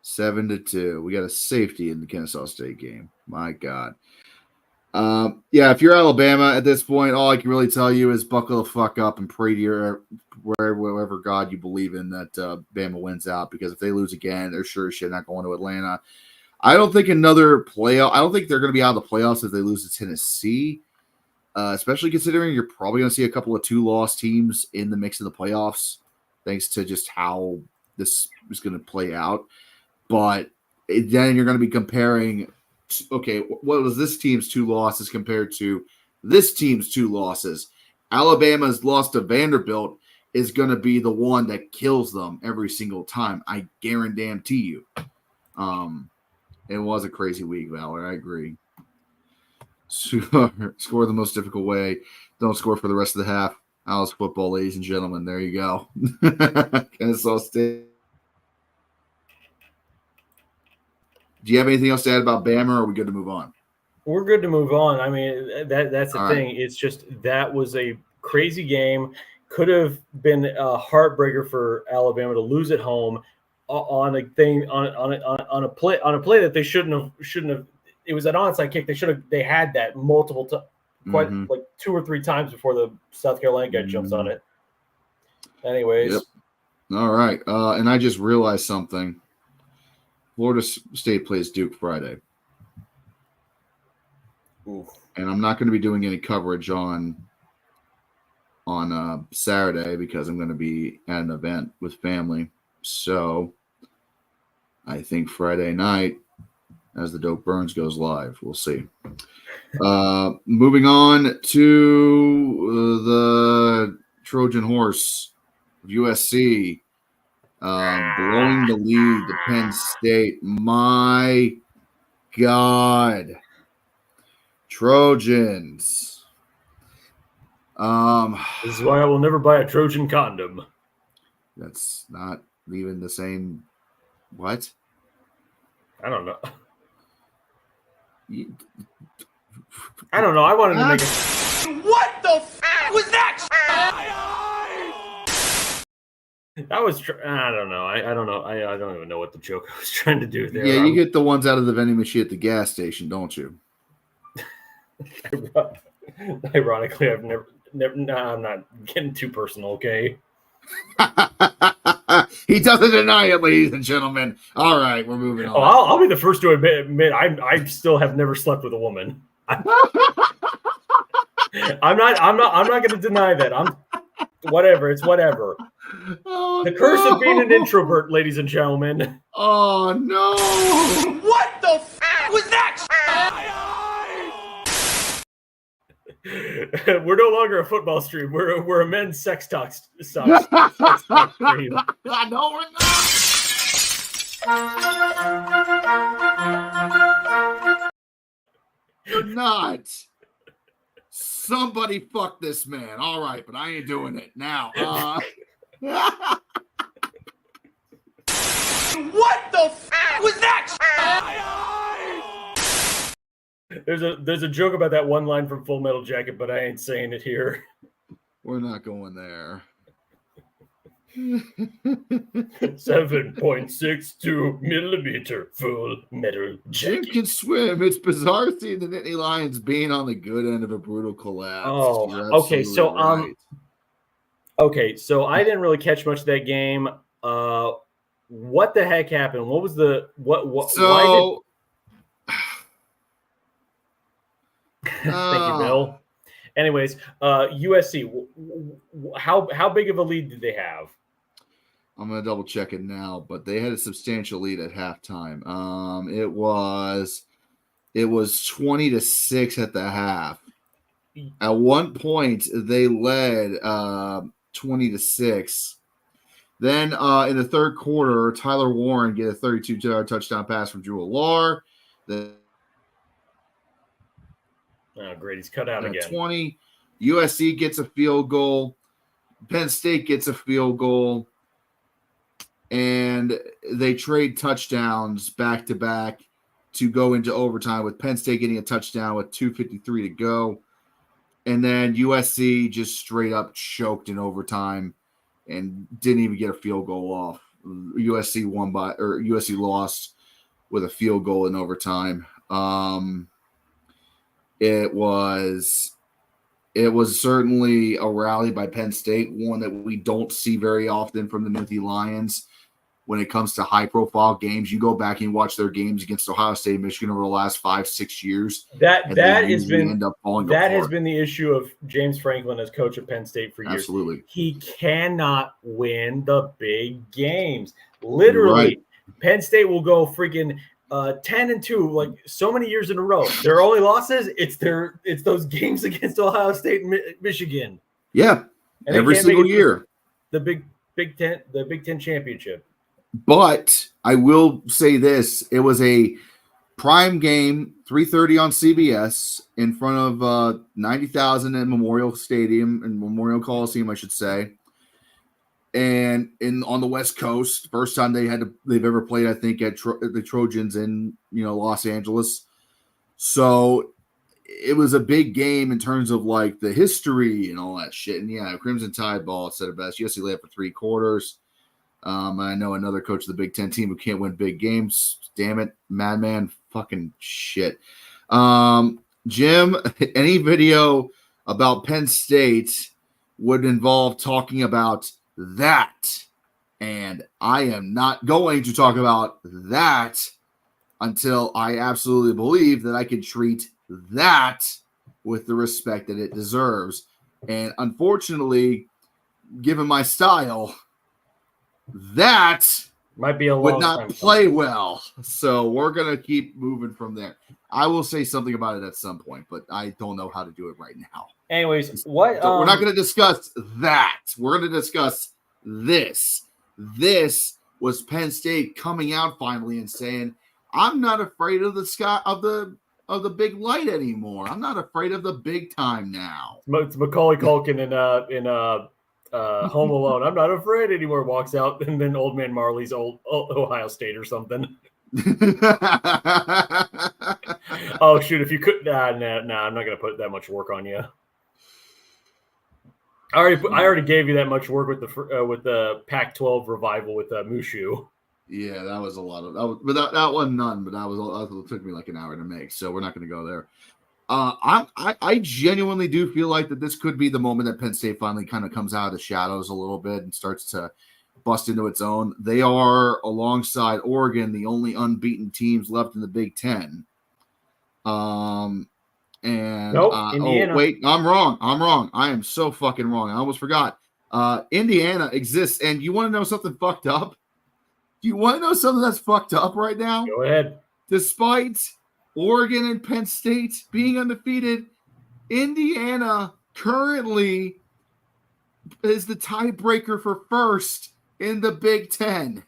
7-2. We got a safety in the Kennesaw State game. My God. Yeah, if you're Alabama at this point, all I can really tell you is buckle the fuck up and pray to your wherever God you believe in that Bama wins out, because if they lose again, they're sure as shit not going to Atlanta. I don't think another playoff. I don't think they're going to be out of the playoffs if they lose to Tennessee, especially considering you're probably going to see a couple of 2-loss teams in the mix of the playoffs, thanks to just how this is going to play out. But then you're going to be comparing. Okay, what was this team's 2 losses compared to this team's 2 losses? Alabama's loss to Vanderbilt is going to be the one that kills them every single time. I guarantee you. It was a crazy week, Valor. I agree. Score the most difficult way. Don't score for the rest of the half. Alice football, ladies and gentlemen. There you go. Kennesaw State. Do you have anything else to add about Bama, or are we good to move on? We're good to move on. I mean, that's the thing. Right. It's just that was a crazy game. Could have been a heartbreaker for Alabama to lose at home on a thing on a play that they shouldn't have. It was an onside kick. They had that multiple like 2 or 3 times before the South Carolina guy jumps on it. Anyways. Yep. All right. And I just realized something. Florida State plays Duke Friday. Oof. And I'm not going to be doing any coverage on Saturday because I'm going to be at an event with family. So I think Friday night, as the Dope Burns goes live, we'll see. Moving on to the Trojan horse of USC. blowing the lead to Penn State. My God. Trojans. This is why I will never buy a Trojan condom. That's not even the same. What? I don't know. I don't know. I wanted to make it. What the f was that? That was. I don't know. I don't know. I don't even know what the joke I was trying to do there. Yeah, you get the ones out of the vending machine at the gas station, don't you? Ironically, I've never. Nah, I'm not getting too personal. Okay. He doesn't deny it, ladies and gentlemen. All right, we're moving on. Oh, I'll be the first to admit I still have never slept with a woman. I'm not going to deny that. Whatever. It's whatever. Oh, The curse of being an introvert, ladies and gentlemen. Oh no! What the f was that? We're no longer a football stream. We're a men's sex talk stream. No, we're not. You're not. Somebody fuck this man. All right, but I ain't doing it now. What the f was that? There's a joke about that one line from Full Metal Jacket, but I ain't saying it here. We're not going there. 7.62 millimeter Full Metal Jim Jacket. can swim. It's bizarre seeing the Nittany Lions being on the good end of a brutal collapse. Oh, You're okay. So absolutely right. okay. So I didn't really catch much of that game. What the heck happened? What was the what? So, Thank you, Bill. Anyways, USC. How big of a lead did they have? I'm gonna double check it now, but they had a substantial lead at halftime. It was 20-6 at the half. At one point, they led 20-6. Then in the third quarter, Tyler Warren get a 32-yard touchdown pass from Drew Allar. Oh, great. He's cut out again. 20. USC gets a field goal. Penn State gets a field goal. And they trade touchdowns back to back to go into overtime, with Penn State getting a touchdown with 2:53 to go. And then USC just straight up choked in overtime and didn't even get a field goal off. USC lost with a field goal in overtime. It was certainly a rally by Penn State, one that we don't see very often from the Nittany Lions when it comes to high-profile games. You go back and watch their games against Ohio State and Michigan over the last 5-6 years. That has been the issue of James Franklin as coach of Penn State for years. Absolutely. He cannot win the big games. Literally, Penn State will go freaking 10-2 like so many years in a row. Their only losses, it's those games against Ohio State and Michigan. Yeah, and every single year. The Big Ten championship. But I will say this: it was a prime game, 3:30 on CBS, in front of 90,000 in Memorial Coliseum, I should say. And on the West Coast, first time they've ever played, I think, at the Trojans in Los Angeles. So it was a big game in terms of like the history and all that shit. And yeah, Crimson Tide ball said it best. USC led for 3 quarters. I know another coach of the Big Ten team who can't win big games. Damn it, madman, fucking shit. Jim, any video about Penn State would involve talking about that. And I am not going to talk about that until I absolutely believe that I can treat that with the respect that it deserves. And unfortunately, given my style, that might be would not play well. So we're going to keep moving from there. I will say something about it at some point, but I don't know how to do it right now. Anyways, what? So we're not going to discuss that. We're going to discuss this. This was Penn State coming out finally and saying, I'm not afraid of the sky of the big light anymore. I'm not afraid of the big time now. It's Macaulay Culkin in Home Alone. I'm not afraid anymore. Walks out, and then Old Man Marley's old Ohio State or something. Oh shoot! If you could, nah, I'm not gonna put that much work on you. I already gave you that much work with the Pac-12 revival with Mushu. Yeah, that was a lot of that. But that wasn't none. But it took me like an hour to make, so we're not going to go there. I genuinely do feel like that this could be the moment that Penn State finally kind of comes out of the shadows a little bit and starts to bust into its own. They are, alongside Oregon, the only unbeaten teams left in the Big Ten. Indiana. Oh wait, I'm wrong. I am so fucking wrong. I almost forgot. Indiana exists, and you want to know something fucked up? Do you want to know something that's fucked up right now? Go ahead. Despite Oregon and Penn State being undefeated, Indiana currently is the tiebreaker for first in the Big Ten.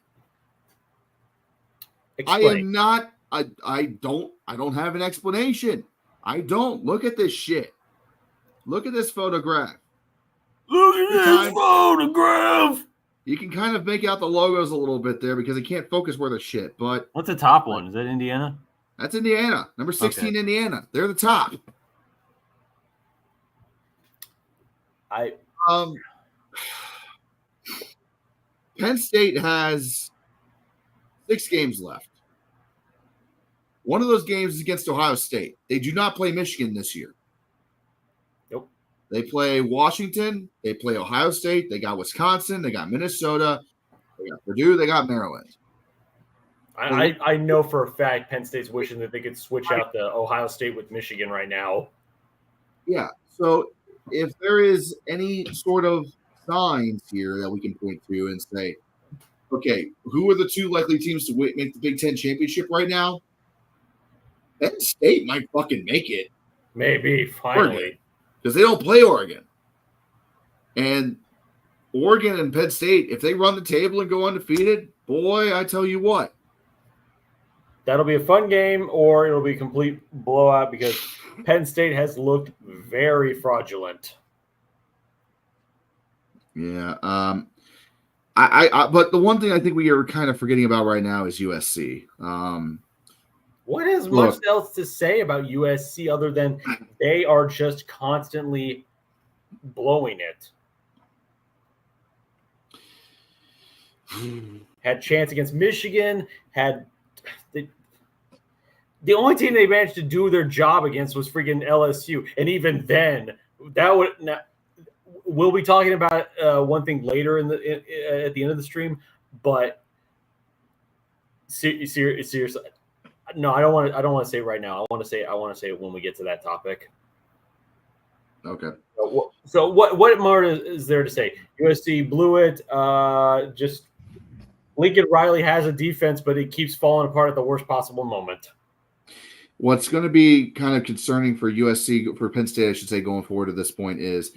Explain. I don't have an explanation. I don't. Look at this shit. Look at this photograph. Look at this photograph. You can kind of make out the logos a little bit there because it can't focus where the shit. But What's the top one? Is that Indiana? That's Indiana. Number 16, okay. Indiana. They're the top. Penn State has 6 games left. One of those games is against Ohio State. They do not play Michigan this year. Nope. They play Washington. They play Ohio State. They got Wisconsin. They got Minnesota. They got Purdue. They got Maryland. I know for a fact Penn State's wishing that they could switch out the Ohio State with Michigan right now. Yeah. So if there is any sort of signs here that we can point to and say, okay, who are the 2 likely teams to make the Big Ten championship right now? Penn State might fucking make it. Maybe, finally. Because they don't play Oregon. And Oregon and Penn State, if they run the table and go undefeated, boy, I tell you what. That'll be a fun game, or it'll be a complete blowout because Penn State has looked very fraudulent. Yeah. But the one thing I think we are kind of forgetting about right now is USC. What is much else to say about USC other than they are just constantly blowing it? Had chance against Michigan. Had the only team they managed to do their job against was freaking LSU, and even then, we'll be talking about one thing later at the end of the stream. But seriously. No, I don't want to say it right now. I want to say it when we get to that topic. Okay. So what more is there to say? USC blew it. Just Lincoln Riley has a defense, but it keeps falling apart at the worst possible moment. What's going to be kind of concerning for USC, for Penn State, I should say, going forward at this point is,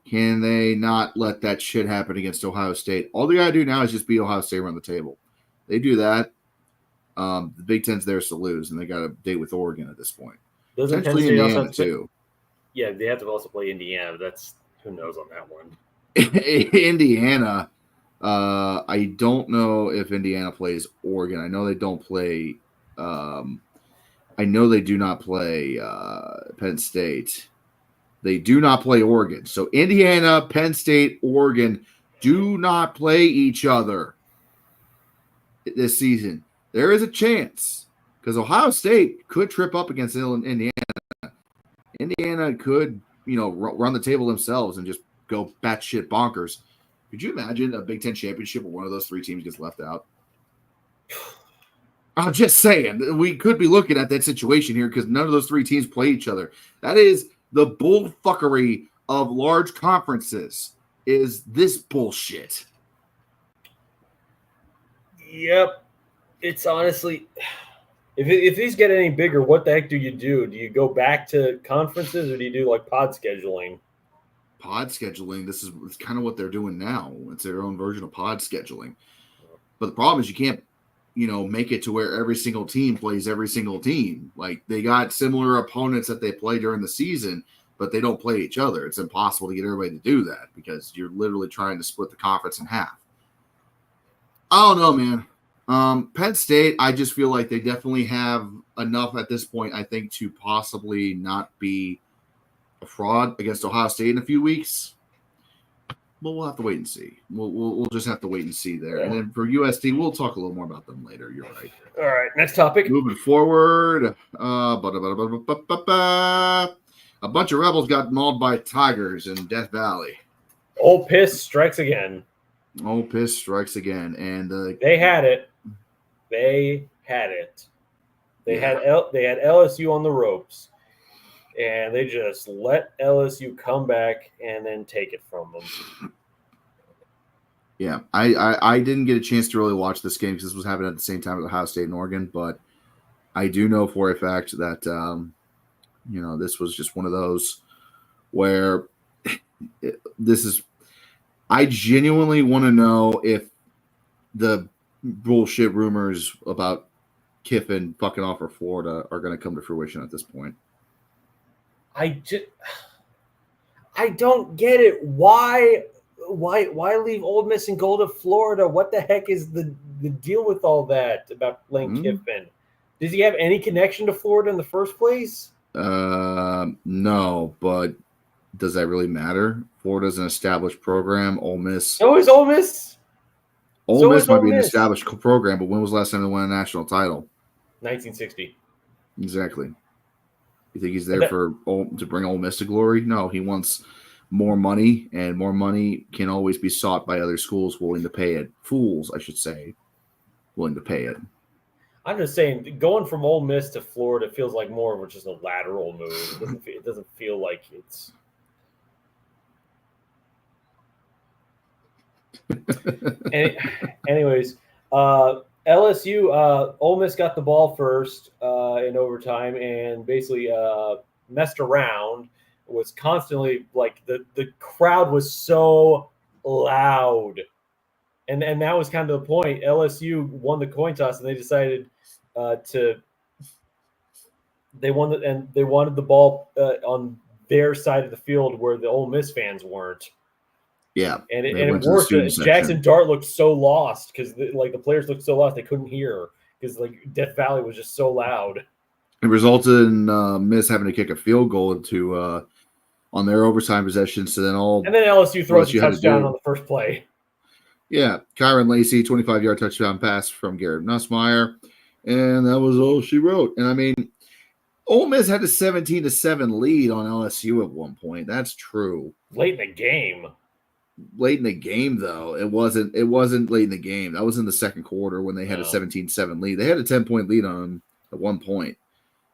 can they not let that shit happen against Ohio State? All they got to do now is just beat Ohio State around the table. They do that. The Big Ten's theirs to lose, and they got a date with Oregon at this point. Doesn't Penn State Indiana also too? Yeah, they have to also play Indiana. That's who knows on that one. Indiana. I don't know if Indiana plays Oregon. I know they don't play. I know they do not play Penn State. They do not play Oregon. So Indiana, Penn State, Oregon do not play each other this season. There is a chance because Ohio State could trip up against Indiana. Indiana could, run the table themselves and just go batshit bonkers. Could you imagine a Big Ten championship where one of those 3 teams gets left out? I'm just saying, we could be looking at that situation here because none of those 3 teams play each other. That is the bullfuckery of large conferences, is this bullshit. Yep. It's honestly, if these get any bigger, what the heck do you do? Do you go back to conferences or do you do like pod scheduling? Pod scheduling, this is kind of what they're doing now. It's their own version of pod scheduling. But the problem is you can't, make it to where every single team plays every single team. Like they got similar opponents that they play during the season, but they don't play each other. It's impossible to get everybody to do that because you're literally trying to split the conference in half. I don't know, man. Penn State, I just feel like they definitely have enough at this point, I think, to possibly not be a fraud against Ohio State in a few weeks. But we'll have to wait and see. We'll just have to wait and see there. And then for USD, we'll talk a little more about them later. You're right. All right, next topic. Moving forward, a bunch of Rebels got mauled by Tigers in Death Valley. Ole Piss strikes again. Ole Piss strikes again, and they had it. They had it. They had LSU on the ropes, and they just let LSU come back and then take it from them. Yeah, I didn't get a chance to really watch this game because this was happening at the same time as Ohio State and Oregon, but I do know for a fact that this was just one of those where this is. I genuinely want to know if the bullshit rumors about Kiffin fucking off for Florida are going to come to fruition at this point. I don't get it. Why leave Ole Miss and go to Florida? What the heck is the deal with all that about Lane Kiffin? Does he have any connection to Florida in the first place? No, but does that really matter? Florida's an established program. Ole Miss. So is Ole Miss. Ole Miss might be an established program, but when was the last time they won a national title? 1960. Exactly. You think he's there to bring Ole Miss to glory? No, he wants more money, and more money can always be sought by other schools willing to pay it. Fools, I should say, willing to pay it. I'm just saying, going from Ole Miss to Florida feels like more of just a lateral move. It doesn't feel like it's. Anyways, LSU, Ole Miss got the ball first in overtime and basically messed around. Was constantly like the crowd was so loud, and that was kind of the point. LSU won the coin toss and they decided they wanted the ball on their side of the field where the Ole Miss fans weren't. Yeah, and it worked. Jackson Dart looked so lost because the players looked so lost they couldn't hear because Death Valley was just so loud. It resulted in Miss having to kick a field goal into on their overtime possession. So then LSU throws a touchdown on the first play. Yeah, Kyron Lacey, 25-yard touchdown pass from Garrett Nussmeier, and that was all she wrote. And I mean, Ole Miss had a 17-7 lead on LSU at one point. That's true. Late in the game. Late in the game, though, it wasn't late in the game. That was in the second quarter when they had a 17-7 lead. They had a 10-point lead on them at one point,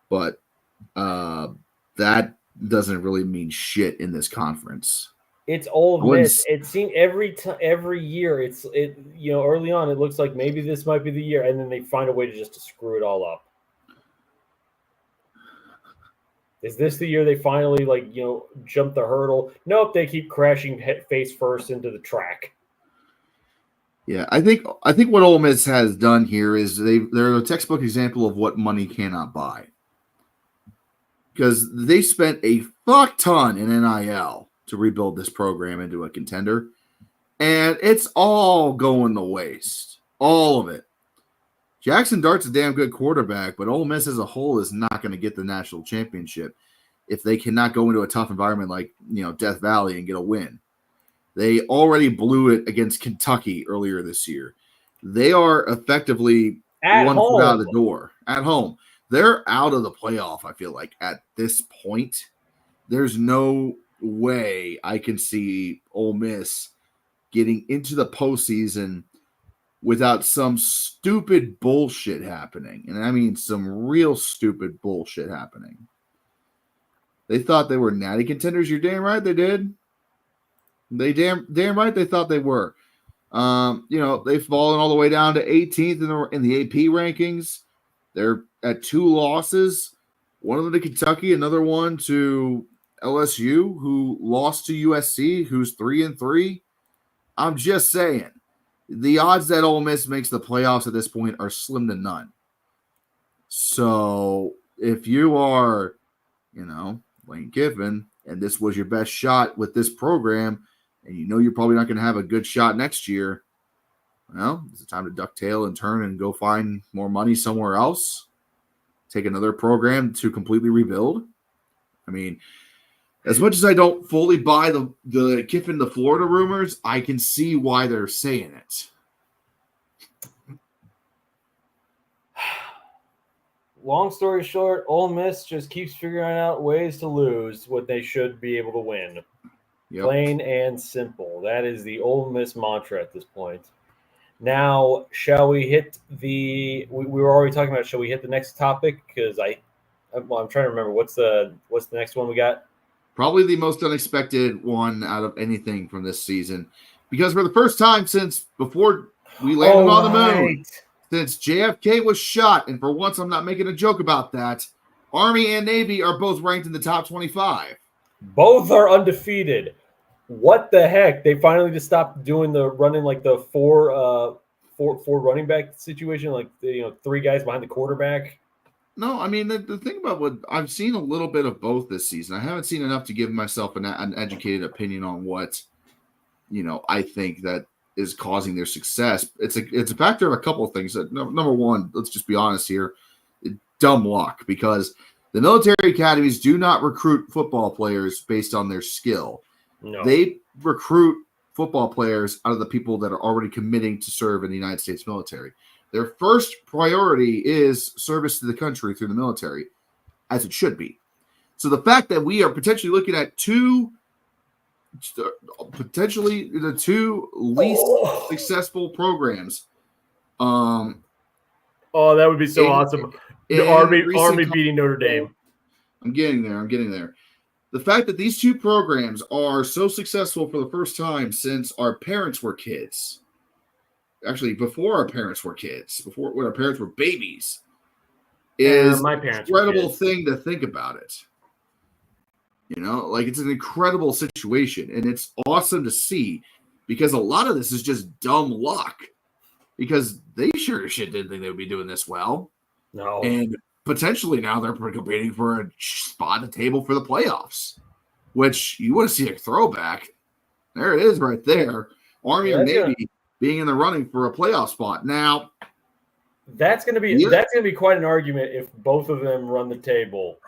but that doesn't really mean shit in this conference. It's Ole Miss. It seemed every year. Early on it looks like maybe this might be the year, and then they find a way to screw it all up. Is this the year they finally jump the hurdle? Nope, they keep crashing face first into the track. Yeah, I think what Ole Miss has done here is they're a textbook example of what money cannot buy. Because they spent a fuck ton in NIL to rebuild this program into a contender, and it's all going to waste. All of it. Jackson Dart's a damn good quarterback, but Ole Miss as a whole is not going to get the national championship if they cannot go into a tough environment like Death Valley and get a win. They already blew it against Kentucky earlier this year. They are effectively one foot out of the door at home. They're out of the playoff, I feel like, at this point. There's no way I can see Ole Miss getting into the postseason without some stupid bullshit happening. And I mean some real stupid bullshit happening. They thought they were natty contenders. You're damn right they did. They damn right they thought they were. They've fallen all the way down to 18th in the AP rankings. They're at 2 losses. One of them to Kentucky, another one to LSU, who lost to USC, who's 3-3. I'm just saying. the odds that Ole Miss makes the playoffs at this point are slim to none. So if you are, Lane Kiffin, and this was your best shot with this program, and you're probably not going to have a good shot next year, well, it's time to duck tail and turn and go find more money somewhere else. Take another program to completely rebuild. I mean, as much as I don't fully buy the Kiffin to Florida rumors, I can see why they're saying it. Long story short, Ole Miss just keeps figuring out ways to lose what they should be able to win. Yep. Plain and simple. That is the Ole Miss mantra at this point. Now, shall we hit we were already talking about, shall we hit the next topic? Because I'm trying to remember what's the next one we got? Probably the most unexpected one out of anything from this season. Because for the first time since before we landed on the moon, since JFK was shot, and for once I'm not making a joke about that, Army and Navy are both ranked in the top 25. Both are undefeated. What the heck? They finally just stopped doing the running like the four running back situation, like three guys behind the quarterback. No, I mean the thing about what I've seen a little bit of both this season. I haven't seen enough to give myself an educated opinion on what I think that is causing their success. It's a factor of a couple of things. Number one, let's just be honest here, dumb luck, because the military academies do not recruit football players based on their skill. No. They recruit football players out of the people that are already committing to serve in the United States military. Their first priority is service to the country through the military, as it should be. So the fact that we are potentially looking at potentially the two least successful programs. Oh, that would be so awesome. The Army beating Notre Dame. I'm getting there. The fact that these two programs are so successful for the first time since our parents were kids. Actually, before our parents were kids, before when our parents were babies, is my an parents incredible thing to think about it. It's an incredible situation, and it's awesome to see, because a lot of this is just dumb luck, because they sure as shit didn't think they would be doing this well. No. And potentially now they're competing for a spot at the table for the playoffs, which you want to see a throwback. There it is right there. Army or Navy being in the running for a playoff spot. Now, that's going to be quite an argument if both of them run the table.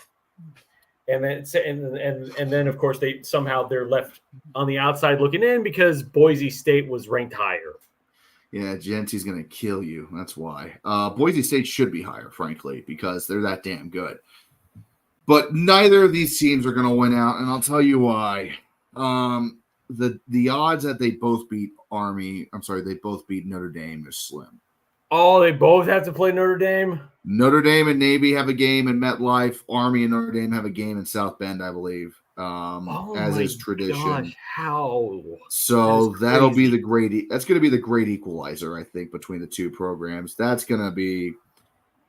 And then of course they're left on the outside looking in because Boise State was ranked higher. Yeah, Genty's going to kill you. That's why. Boise State should be higher, frankly, because they're that damn good. But neither of these teams are going to win out, and I'll tell you why. The odds that they both beat Notre Dame is slim. Oh, they both have to play Notre Dame? Notre Dame and Navy have a game in MetLife. Army and Notre Dame have a game in South Bend, I believe, as is tradition. Gosh, how? So that'll be that's going to be the great equalizer, I think, between the two programs. That's not going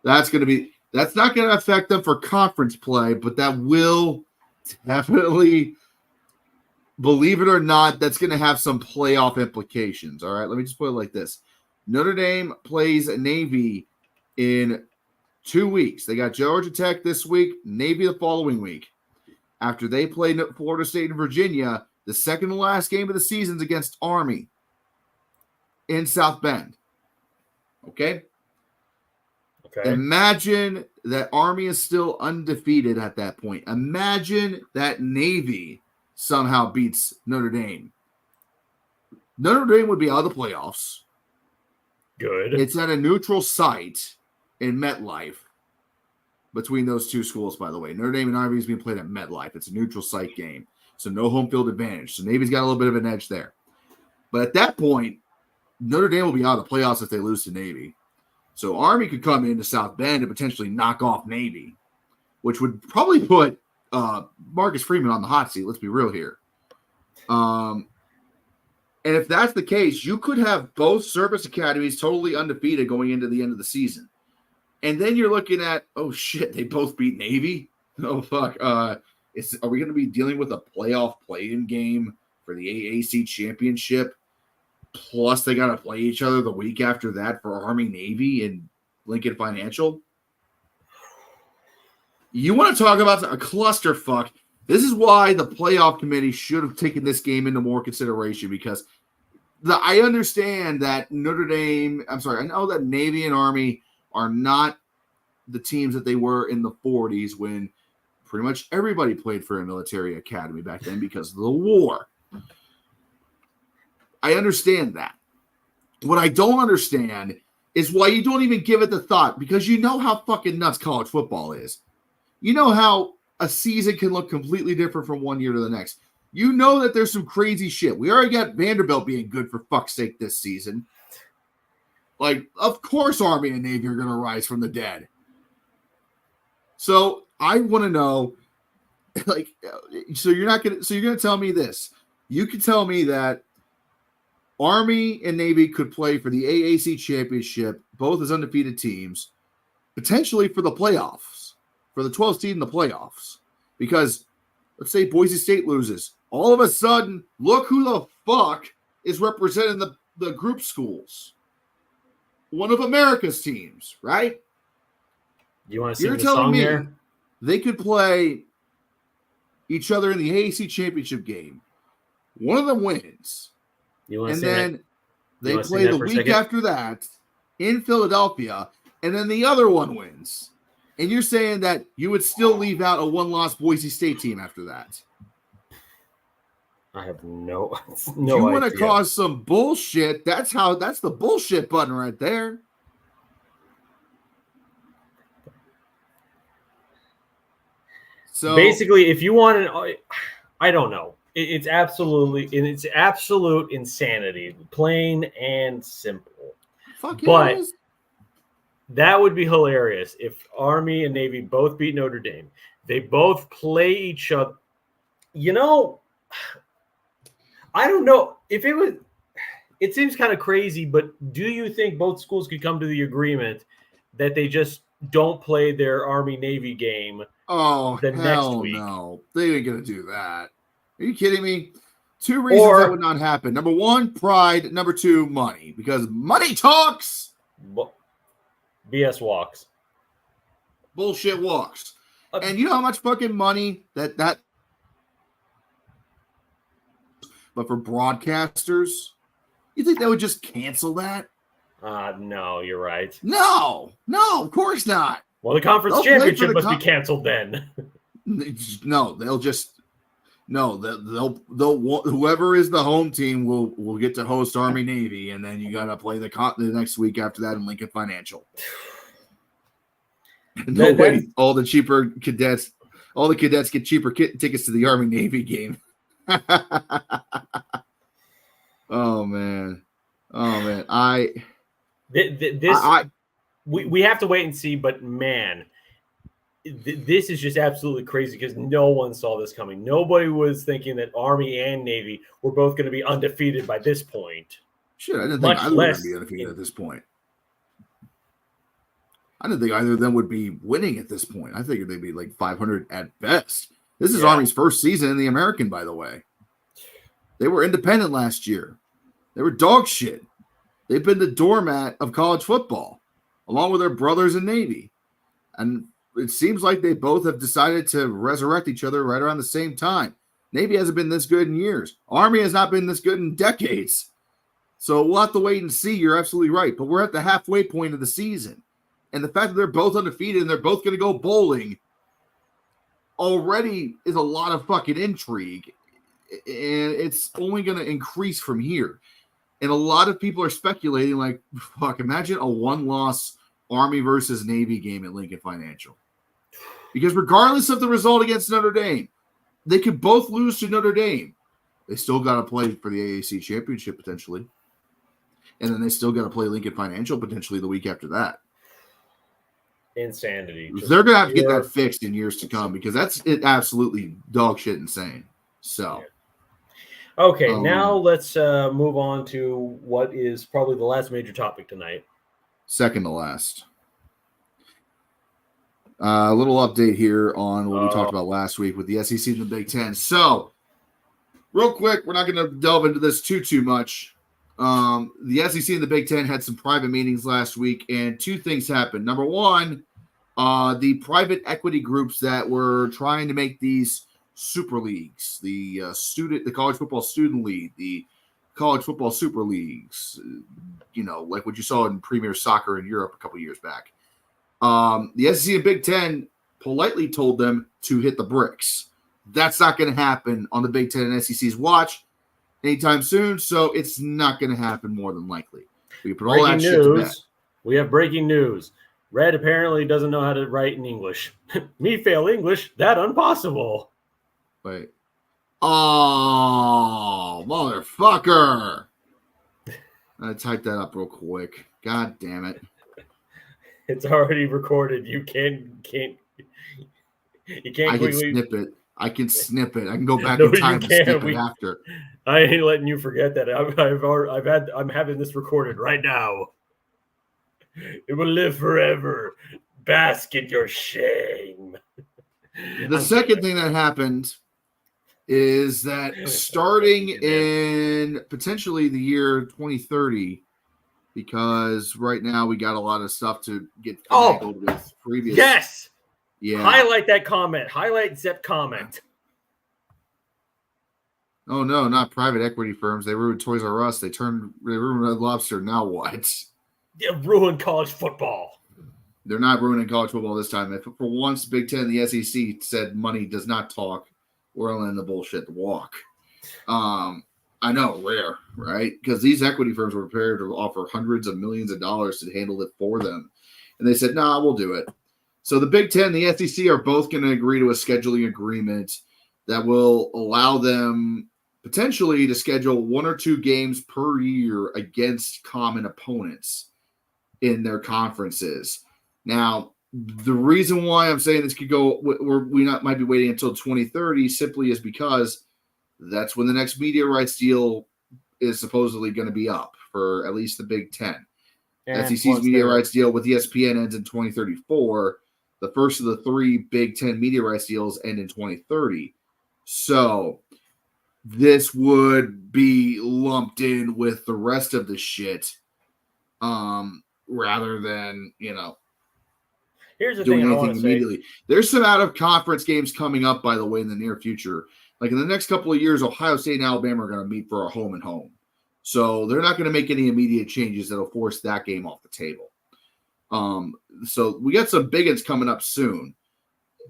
to affect them for conference play, but that will definitely, believe it or not, that's going to have some playoff implications. All right, let me just put it like this. Notre Dame plays Navy in 2 weeks. They got Georgia Tech this week, Navy the following week. After they play Florida State and Virginia, the second to last game of the season is against Army in South Bend. Okay? Imagine that Army is still undefeated at that point. Imagine that Navy somehow beats Notre Dame. Notre Dame would be out of the playoffs. Good. It's at a neutral site in MetLife between those two schools, by the way. Notre Dame and Ivy is being played at MetLife. It's a neutral site game, so no home field advantage. So Navy's got a little bit of an edge there. But at that point, Notre Dame will be out of the playoffs if they lose to Navy. So Army could come into South Bend and potentially knock off Navy, which would probably put Marcus Freeman on the hot seat. Let's be real here. And if that's the case, you could have both service academies totally undefeated going into the end of the season. And then you're looking at, oh, shit, they both beat Navy? Oh, fuck. Are we going to be dealing with a playoff play-in game for the AAC championship? plus they got to play each other the week after that for Army Navy and Lincoln Financial. You want to talk about a clusterfuck? This is why the playoff committee should have taken this game into more consideration, because I understand that I know that Navy and Army are not the teams that they were in the 40s when pretty much everybody played for a military academy back then because of the war. I understand that. What I don't understand is why you don't even give it the thought, because you know how fucking nuts college football is. You know how a season can look completely different from one year to the next. You know that there's some crazy shit. We already got Vanderbilt being good for fuck's sake this season. Like, of course Army and Navy are going to rise from the dead. So I want to know, like, so you're going to tell me this. You can tell me that Army and Navy could play for the AAC championship, both as undefeated teams, potentially for the playoffs, for the 12th seed in the playoffs. Because let's say Boise State loses. All of a sudden, look who the fuck is representing the group schools. One of America's teams, right? You want to sing the song here? They could play each other in the AAC championship game. One of them wins. And then they play the week after that in Philadelphia, and then the other one wins. And you're saying that you would still leave out a one-loss Boise State team after that? I have no You want to cause some bullshit? That's the bullshit button right there. So basically, if you want I don't know. It's absolute insanity, plain and simple. Fuck yeah, but that would be hilarious if Army and Navy both beat Notre Dame. They both play each other. You know, I don't know if it was. It seems kind of crazy, but do you think both schools could come to the agreement that they just don't play their Army Navy game? The next week? No, they ain't gonna do that. Are you kidding me? Two reasons that would not happen. Number one, pride. Number two, money. Because money talks. BS walks. Bullshit walks. And you know how much fucking money that but for broadcasters, you think they would just cancel that? No, you're right. No, of course not. Well, the conference championship must be canceled then. They'll whoever is the home team will get to host Army Navy, and then you got to play the next week after that in Lincoln Financial. All the cadets get cheaper tickets to the Army Navy game. Oh man. We have to wait and see, but man, this is just absolutely crazy because no one saw this coming. Nobody was thinking that Army and Navy were both going to be undefeated by this point. Shit, I didn't think either would be undefeated at this point. I didn't think either of them would be winning at this point. I figured they'd be like 500 at best. This is Army's first season in the American, by the way. They were independent last year. They were dog shit. They've been the doormat of college football, along with their brothers in Navy. And it seems like they both have decided to resurrect each other right around the same time. Navy hasn't been this good in years. Army has not been this good in decades. So we'll have to wait and see. You're absolutely right. But we're at the halfway point of the season. And the fact that they're both undefeated and they're both going to go bowling already is a lot of fucking intrigue. And it's only going to increase from here. And a lot of people are speculating, like, fuck, imagine a one-loss Army versus Navy game at Lincoln Financial. Because regardless of the result against Notre Dame, they could both lose to Notre Dame. They still got to play for the AAC championship potentially. And then they still got to play Lincoln Financial potentially the week after that. Insanity. They're going to have to get that fixed in years to come because that's absolutely dog shit insane. So. Yeah. Okay, now let's move on to what is probably the last major topic tonight. Second to last. A little update here on what we talked about last week with the SEC and the Big Ten. So, real quick, we're not going to delve into this too much. The SEC and the Big Ten had some private meetings last week, and two things happened. Number one, the private equity groups that were trying to make these super leagues, the college football student league, the college football super leagues, like what you saw in Premier Soccer in Europe a couple years back. The SEC and Big Ten politely told them to hit the bricks. That's not going to happen on the Big Ten and SEC's watch anytime soon, so it's not going to happen more than likely. We can put all that shit to bed. We have breaking news. Red apparently doesn't know how to write in English. Me fail English? That impossible. Wait. Oh, motherfucker. I typed that up real quick. God damn it. It's already recorded. You can't I can snip it. I can go back No, in time you and snip can't. it after. I ain't letting you forget that. I'm having this recorded right now. It will live forever. Bask in your shame. The second thing that happened is that starting in potentially the year 2030, because right now we got a lot of stuff to get finagled with previous. Yes. Yeah. Highlight that comment. Highlight Zep comment. Oh no, not private equity firms. They ruined Toys R Us. They ruined Red Lobster. Now what? They ruined college football. They're not ruining college football this time. If for once Big Ten and the SEC said money does not talk, we're letting the bullshit walk. I know, rare, right? Because these equity firms were prepared to offer hundreds of millions of dollars to handle it for them. And they said, nah, we'll do it. So the Big Ten and the SEC are both going to agree to a scheduling agreement that will allow them potentially to schedule 1 or 2 games per year against common opponents in their conferences. Now, the reason why I'm saying this could go, might be waiting until 2030 simply is because that's when the next media rights deal is supposedly going to be up for at least the Big Ten. And SEC's media rights deal with ESPN ends in 2034. The first of the 3 Big Ten media rights deals end in 2030. So this would be lumped in with the rest of the shit, rather than, Here's the doing thing anything immediately. There's some out of conference games coming up, by the way, in the near future. Like in the next couple of years, Ohio State and Alabama are going to meet for a home and home. So they're not going to make any immediate changes that'll force that game off the table. So we got some big ones coming up soon.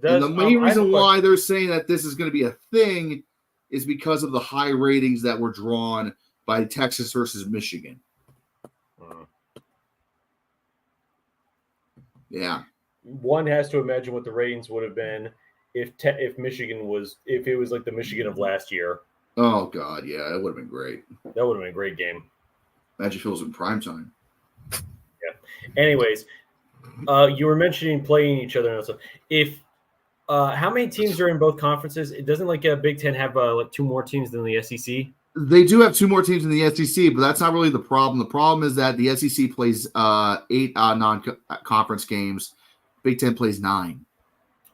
And the main reason why they're saying that this is going to be a thing is because of the high ratings that were drawn by Texas versus Michigan. Yeah. One has to imagine what the ratings would have been if Michigan was, if it was like the Michigan of last year. Oh God, yeah, it would have been great. That would have been a great game. Imagine if it was in primetime. Yeah. Anyways, you were mentioning playing each other and stuff. If how many teams are in both conferences? It doesn't like a Big Ten have like 2 more teams than the SEC. They do have 2 more teams in the SEC, but that's not really the problem. The problem is that the SEC plays 8 non-conference games. Big Ten plays 9.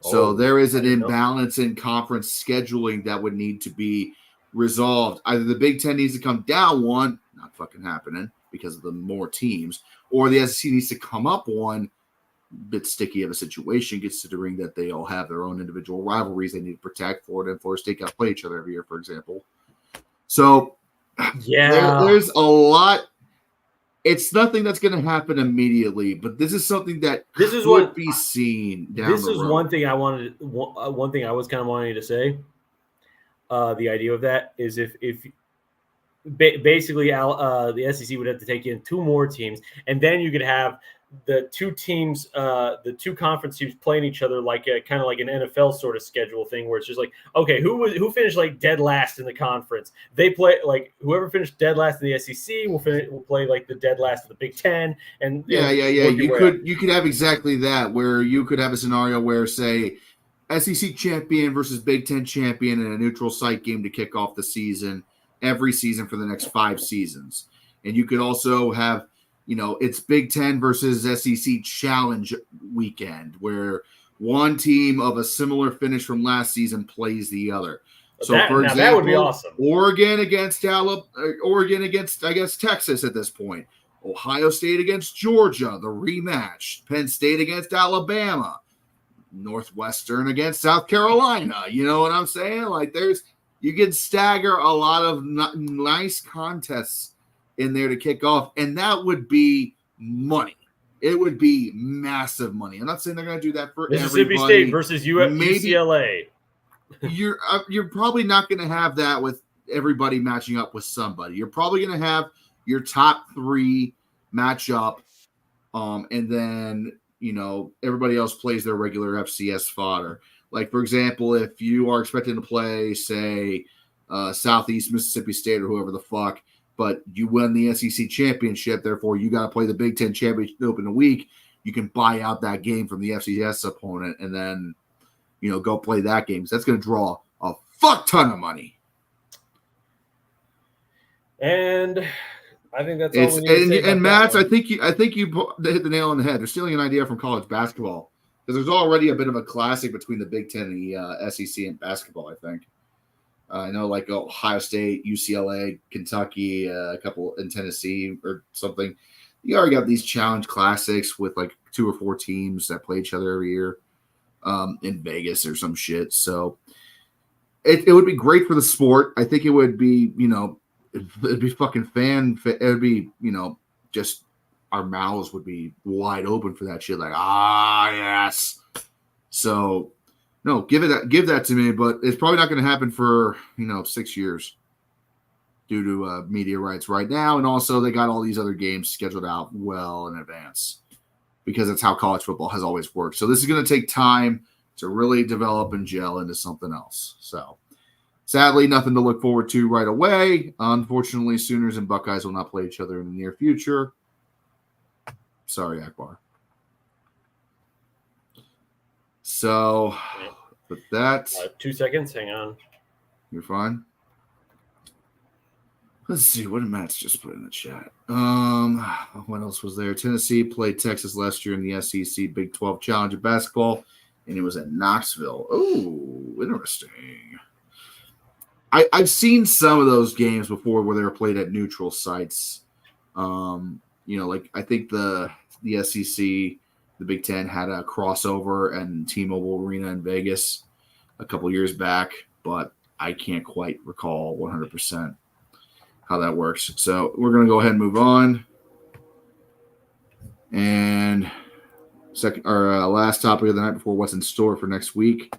So there is an imbalance in conference scheduling that would need to be resolved. Either the Big Ten needs to come down 1, not fucking happening because of the more teams, or the SEC needs to come up 1, bit sticky of a situation, considering that they all have their own individual rivalries they need to protect. Florida and Florida State got to play each other every year, for example. So yeah, there's a lot. It's nothing that's going to happen immediately, but this is something that could be seen down the road. This is one thing I wanted. One thing I was kind of wanting to say. The idea of that is if basically the SEC would have to take in 2 more teams, and then you could have the 2 teams, the 2 conference teams playing each other like a kind of like an NFL sort of schedule thing, where it's just like, okay, who finished like dead last in the conference? They play like whoever finished dead last in the SEC will play like the dead last of the Big Ten, and yeah. You could have exactly that, where you could have a scenario where, say, SEC champion versus Big Ten champion in a neutral site game to kick off the season every season for the next 5 seasons, and you could also have, it's Big Ten versus SEC Challenge weekend, where one team of a similar finish from last season plays the other. So, that, for now example, that would be awesome. Oregon against I guess Texas at this point. Ohio State against Georgia, the rematch. Penn State against Alabama. Northwestern against South Carolina. You know what I'm saying? Like, you can stagger a lot of nice contests in there to kick off, and that would be money. It would be massive money. I'm not saying they're going to do that for Mississippi everybody. State versus Maybe UCLA. you're probably not going to have that with everybody matching up with somebody. You're probably going to have your top 3 match up, and then everybody else plays their regular FCS fodder. Like, for example, if you are expecting to play, say, Southeast Mississippi State or whoever the fuck, but you win the SEC championship, therefore you got to play the Big Ten championship in a week, you can buy out that game from the FCS opponent and then, go play that game. So that's going to draw a fuck ton of money. And I think that's all we need to say about Matt, that I think you hit the nail on the head. They're stealing an idea from college basketball because there's already a bit of a classic between the Big Ten and the SEC in basketball, I think. I know, like Ohio State, UCLA, Kentucky, a couple in Tennessee or something. You already got these challenge classics with like 2 or 4 teams that play each other every year in Vegas or some shit. So it would be great for the sport. I think it would be, it'd be fucking it would be, just our mouths would be wide open for that shit. Like, yes. So, no, give that to me, but it's probably not going to happen for 6 years due to media rights right now, and also they got all these other games scheduled out well in advance because that's how college football has always worked. So this is going to take time to really develop and gel into something else. So sadly, nothing to look forward to right away. Unfortunately, Sooners and Buckeyes will not play each other in the near future. Sorry, Akbar. So, with that, 2 seconds. Hang on. You're fine. Let's see. What did Matt's just put in the chat? What else was there? Tennessee played Texas last year in the SEC Big 12 Challenge of basketball, and it was at Knoxville. Oh, interesting. I've seen some of those games before where they were played at neutral sites. Like I think the SEC, the Big Ten had a crossover and T-Mobile Arena in Vegas a couple years back, but I can't quite recall 100% how that works. So we're going to go ahead and move on. And last topic of the night before what's in store for next week.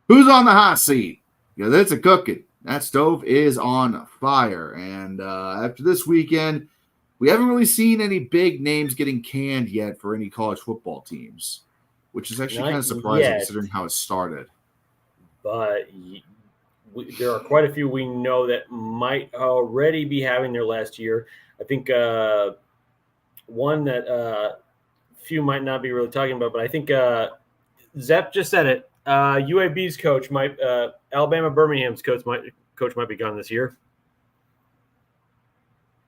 Who's on the hot seat? Because it's a cooking. That stove is on fire. And after this weekend, we haven't really seen any big names getting canned yet for any college football teams, which is actually kind of surprising considering how it started. But there are quite a few we know that might already be having their last year. I think one that few might not be really talking about, but I think Zepp just said it. UAB's coach might, Alabama Birmingham's coach might be gone this year.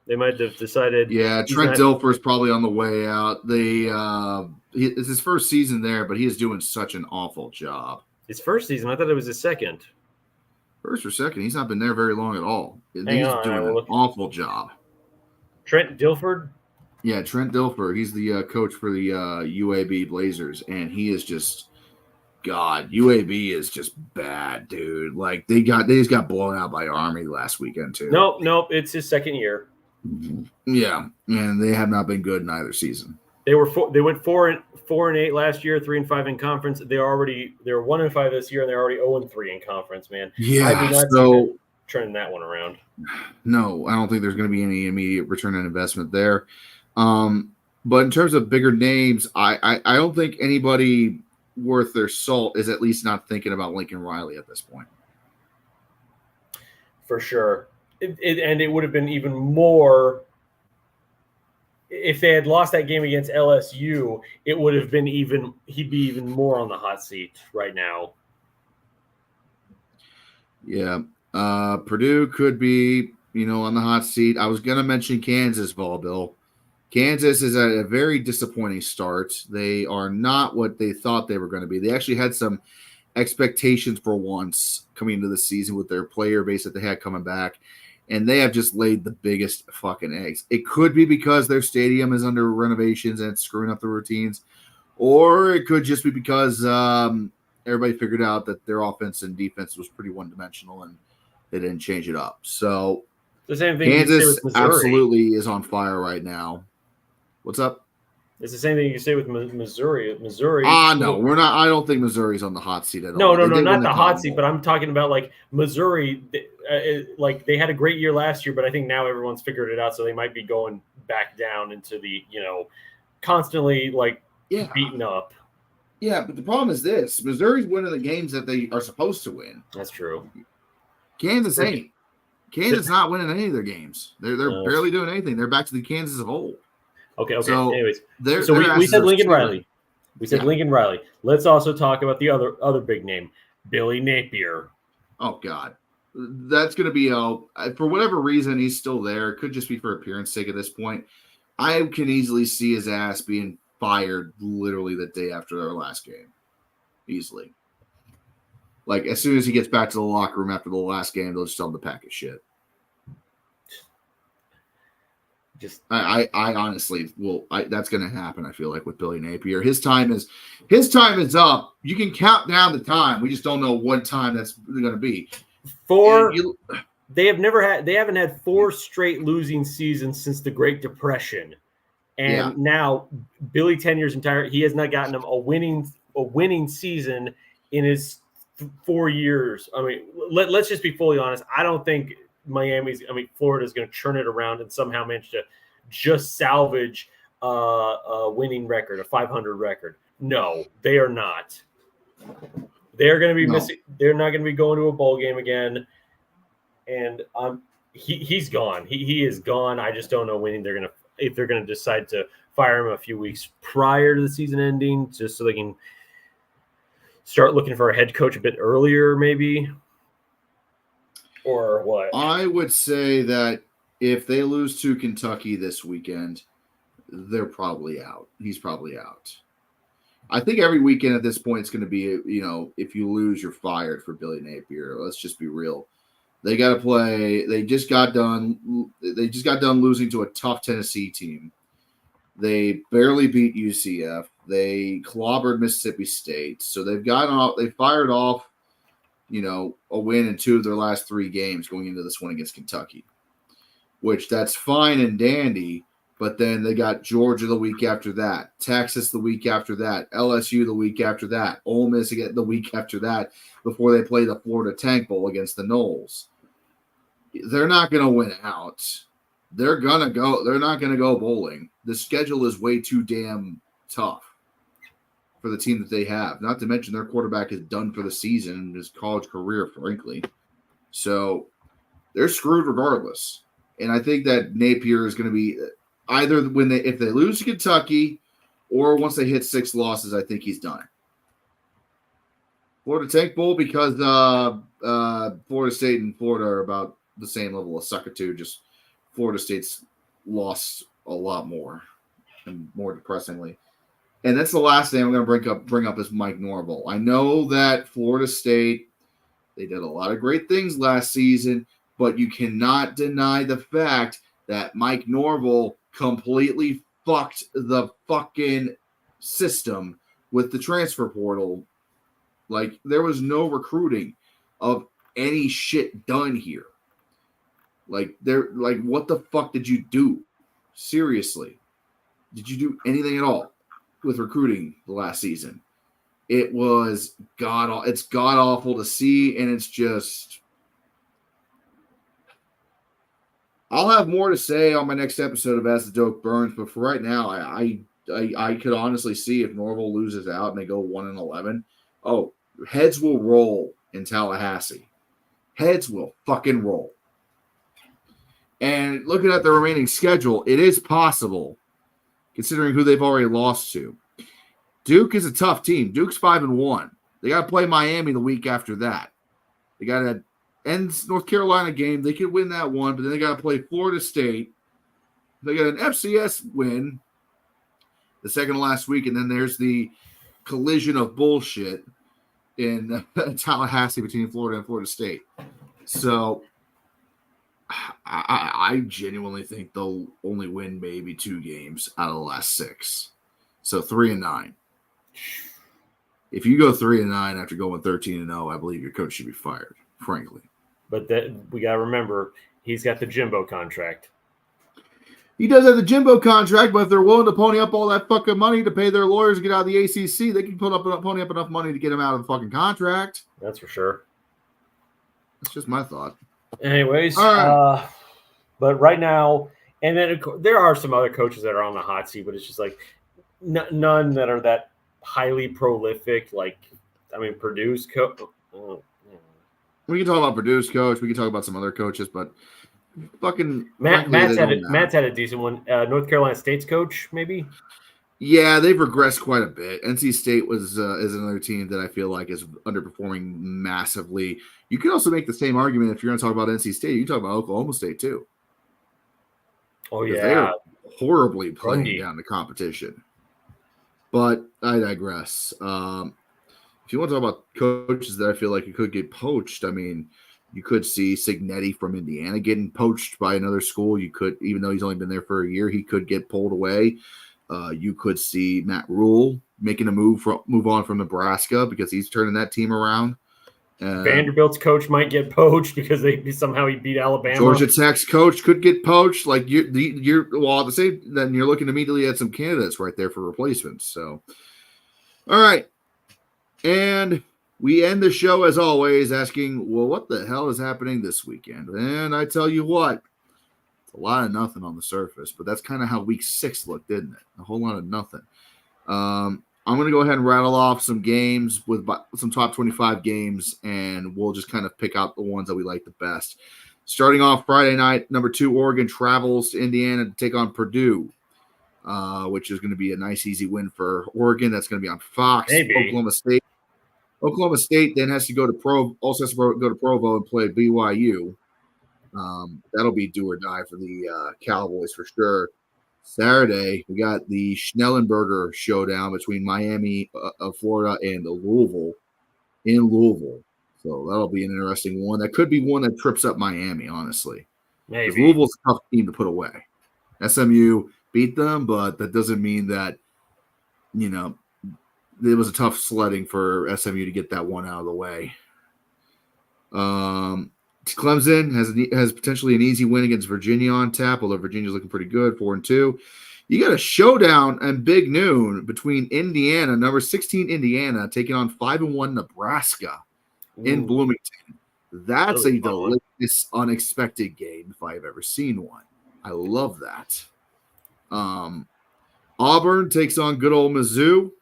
They might have decided. Yeah, Trent Dilfer's probably on the way out. It's his first season there, but he is doing such an awful job. His first season? I thought it was his second. First or second? He's not been there very long at all. He's doing an awful job. Trent Dilfer? Yeah, Trent Dilfer. He's the coach for the UAB Blazers, and he is just UAB is just bad, dude. Like they just got blown out by Army last weekend too. Nope. It's his second year. Yeah, and they have not been good in either season. They went 4-8 last year, 3-5 in conference. They're 1-5 this year, and they're already 0-3 in conference. Man, yeah. I do not see turning that one around. No, I don't think there's going to be any immediate return on investment there. But in terms of bigger names, I don't think anybody worth their salt is at least not thinking about Lincoln Riley at this point. For sure. And it would have been even more if they had lost that game against LSU. It would have been he'd be even more on the hot seat right now. Yeah, Purdue could be on the hot seat. I was gonna mention Kansas, Bill. Kansas is at a very disappointing start. They are not what they thought they were going to be. They actually had some expectations for once coming into the season with their player base that they had coming back, and they have just laid the biggest fucking eggs. It could be because their stadium is under renovations and it's screwing up the routines, or it could just be because everybody figured out that their offense and defense was pretty one-dimensional and they didn't change it up. So The same thing Kansas you say with Missouri. absolutely is on fire right now. What's up? It's the same thing you say with Missouri. Missouri. No, we're not. I don't think Missouri's on the hot seat at No, all. no, They no, did not win the Cotton hot seat, Bowl. but I'm talking about like Missouri. Like they had a great year last year, but I think now everyone's figured it out, so they might be going back down into the constantly like beaten up. Yeah, but the problem is this: Missouri's winning the games that they are supposed to win. That's true. Kansas ain't. Kansas not winning any of their games. They're barely doing anything. They're back to the Kansas of old. Okay. So Anyways, their so we asses said are Lincoln stealing. Riley. We said Yeah. Lincoln Riley. Let's also talk about the other big name, Billy Napier. Oh God, that's going to be for whatever reason he's still there. It could just be for appearance sake at this point. I can easily see his ass being fired literally the day after their last game, easily. Like as soon as he gets back to the locker room after the last game, they'll just tell him to pack his shit. Just I honestly will. That's going to happen. I feel like with Billy Napier, his time is up. You can count down the time. We just don't know what time that's going to be. They haven't had 4 straight losing seasons since the Great Depression, and now Billy tenure's entire he has not gotten him a winning season in his 4 years. I mean, let's just be fully honest. I don't think Florida's going to turn it around and somehow manage to just salvage a winning record, a 500 record. No, they are not. They're going to be missing. They're not going to be going to a bowl game again. And he's gone. He is gone. I just don't know when if they're going to decide to fire him a few weeks prior to the season ending, just so they can start looking for a head coach a bit earlier, maybe. Or what? I would say that if they lose to Kentucky this weekend, they're probably out. He's probably out. I think every weekend at this point it's going to be, if you lose, you're fired for Billy Napier. Let's just be real. They got to play. They just got done losing to a tough Tennessee team. They barely beat UCF. They clobbered Mississippi State. So they fired off, a win in 2 of their last 3 games going into this one against Kentucky, which that's fine and dandy. But then they got Georgia the week after that, Texas the week after that, LSU the week after that, Ole Miss again the week after that before they play the Florida Tank Bowl against the Noles. They're not going to win out. They're not going to go bowling. The schedule is way too damn tough for the team that they have. Not to mention their quarterback is done for the season in his college career, frankly. So they're screwed regardless. And I think that Napier is going to be either if they lose to Kentucky or once they hit 6 losses, I think he's done. Florida Tank Bowl, because Florida State and Florida are about the same level of suckitude. Just Florida State's lost a lot more and more depressingly. And that's the last thing I'm going to bring up is Mike Norvell. I know that Florida State, they did a lot of great things last season, but you cannot deny the fact that Mike Norvell completely fucked the fucking system with the transfer portal. Like, there was no recruiting of any shit done here. Like, what the fuck did you do? Seriously. Did you do anything at all with recruiting the last season? It was it's god awful to see, and it's just. I'll have more to say on my next episode of As the Doke Burns, but for right now, I could honestly see if Norvell loses out and they go 1-11. Oh, heads will roll in Tallahassee. Heads will fucking roll. And looking at the remaining schedule, it is possible, considering who they've already lost to. Duke is a tough team. Duke's 5-1. They got to play Miami the week after that. They got to end North Carolina game. They could win that one, but then they got to play Florida State. They got an FCS win the second to last week, and then there's the collision of bullshit in Tallahassee between Florida and Florida State. So I genuinely think they'll only win maybe 2 games out of the last 6. So 3-9. If you go 3-9 after going 13-0, I believe your coach should be fired, frankly. But that we got to remember, he's got the Jimbo contract. He does have the Jimbo contract, but if they're willing to pony up all that fucking money to pay their lawyers to get out of the ACC, they can pony up enough money to get him out of the fucking contract. That's for sure. That's just my thought. Anyways, All right. But right now, and then there are some other coaches that are on the hot seat, but it's just like none that are that highly prolific. Like, I mean, Purdue's coach. We can talk about Purdue's coach. We can talk about some other coaches, but fucking Matt's had a decent one. North Carolina State's coach, maybe. Yeah, they've regressed quite a bit. NC State is another team that I feel like is underperforming massively. You could also make the same argument if you're going to talk about NC State. You can talk about Oklahoma State too. Oh yeah, they are horribly playing Grundy down the competition. But I digress. If you want to talk about coaches that I feel like you could get poached, I mean, you could see Signetti from Indiana getting poached by another school. You could, even though he's only been there for a year, he could get pulled away. You could see Matt Rule making a move on from Nebraska because he's turning that team around. Vanderbilt's coach might get poached because he beat Alabama. Georgia Tech's coach could get poached. Like you're well at the same. Then you're looking immediately at some candidates right there for replacements. So, all right, and we end the show as always asking, well, what the hell is happening this weekend? And I tell you what. A lot of nothing on the surface, but that's kind of how week 6 looked, didn't it? A whole lot of nothing. I'm going to go ahead and rattle off some games with some top 25 games, and we'll just kind of pick out the ones that we like the best. Starting off Friday night, number 2, Oregon travels to Indiana to take on Purdue, which is going to be a nice, easy win for Oregon. That's going to be on Fox. Maybe. Oklahoma State then has to go to Provo and play BYU. That'll be do or die for the Cowboys for sure. Saturday, we got the Schnellenberger showdown between Miami of Florida and Louisville in Louisville. So that'll be an interesting one. That could be one that trips up Miami, honestly. Maybe. Louisville's a tough team to put away. SMU beat them, but that doesn't mean that, it was a tough sledding for SMU to get that one out of the way. Clemson has potentially an easy win against Virginia on tap, although Virginia's looking pretty good, 4-2. You got a showdown and big noon between Indiana, number 16 Indiana, taking on 5-1 Nebraska in Bloomington. That's a delicious, unexpected game if I've ever seen one. I love that. Auburn takes on good old Mizzou.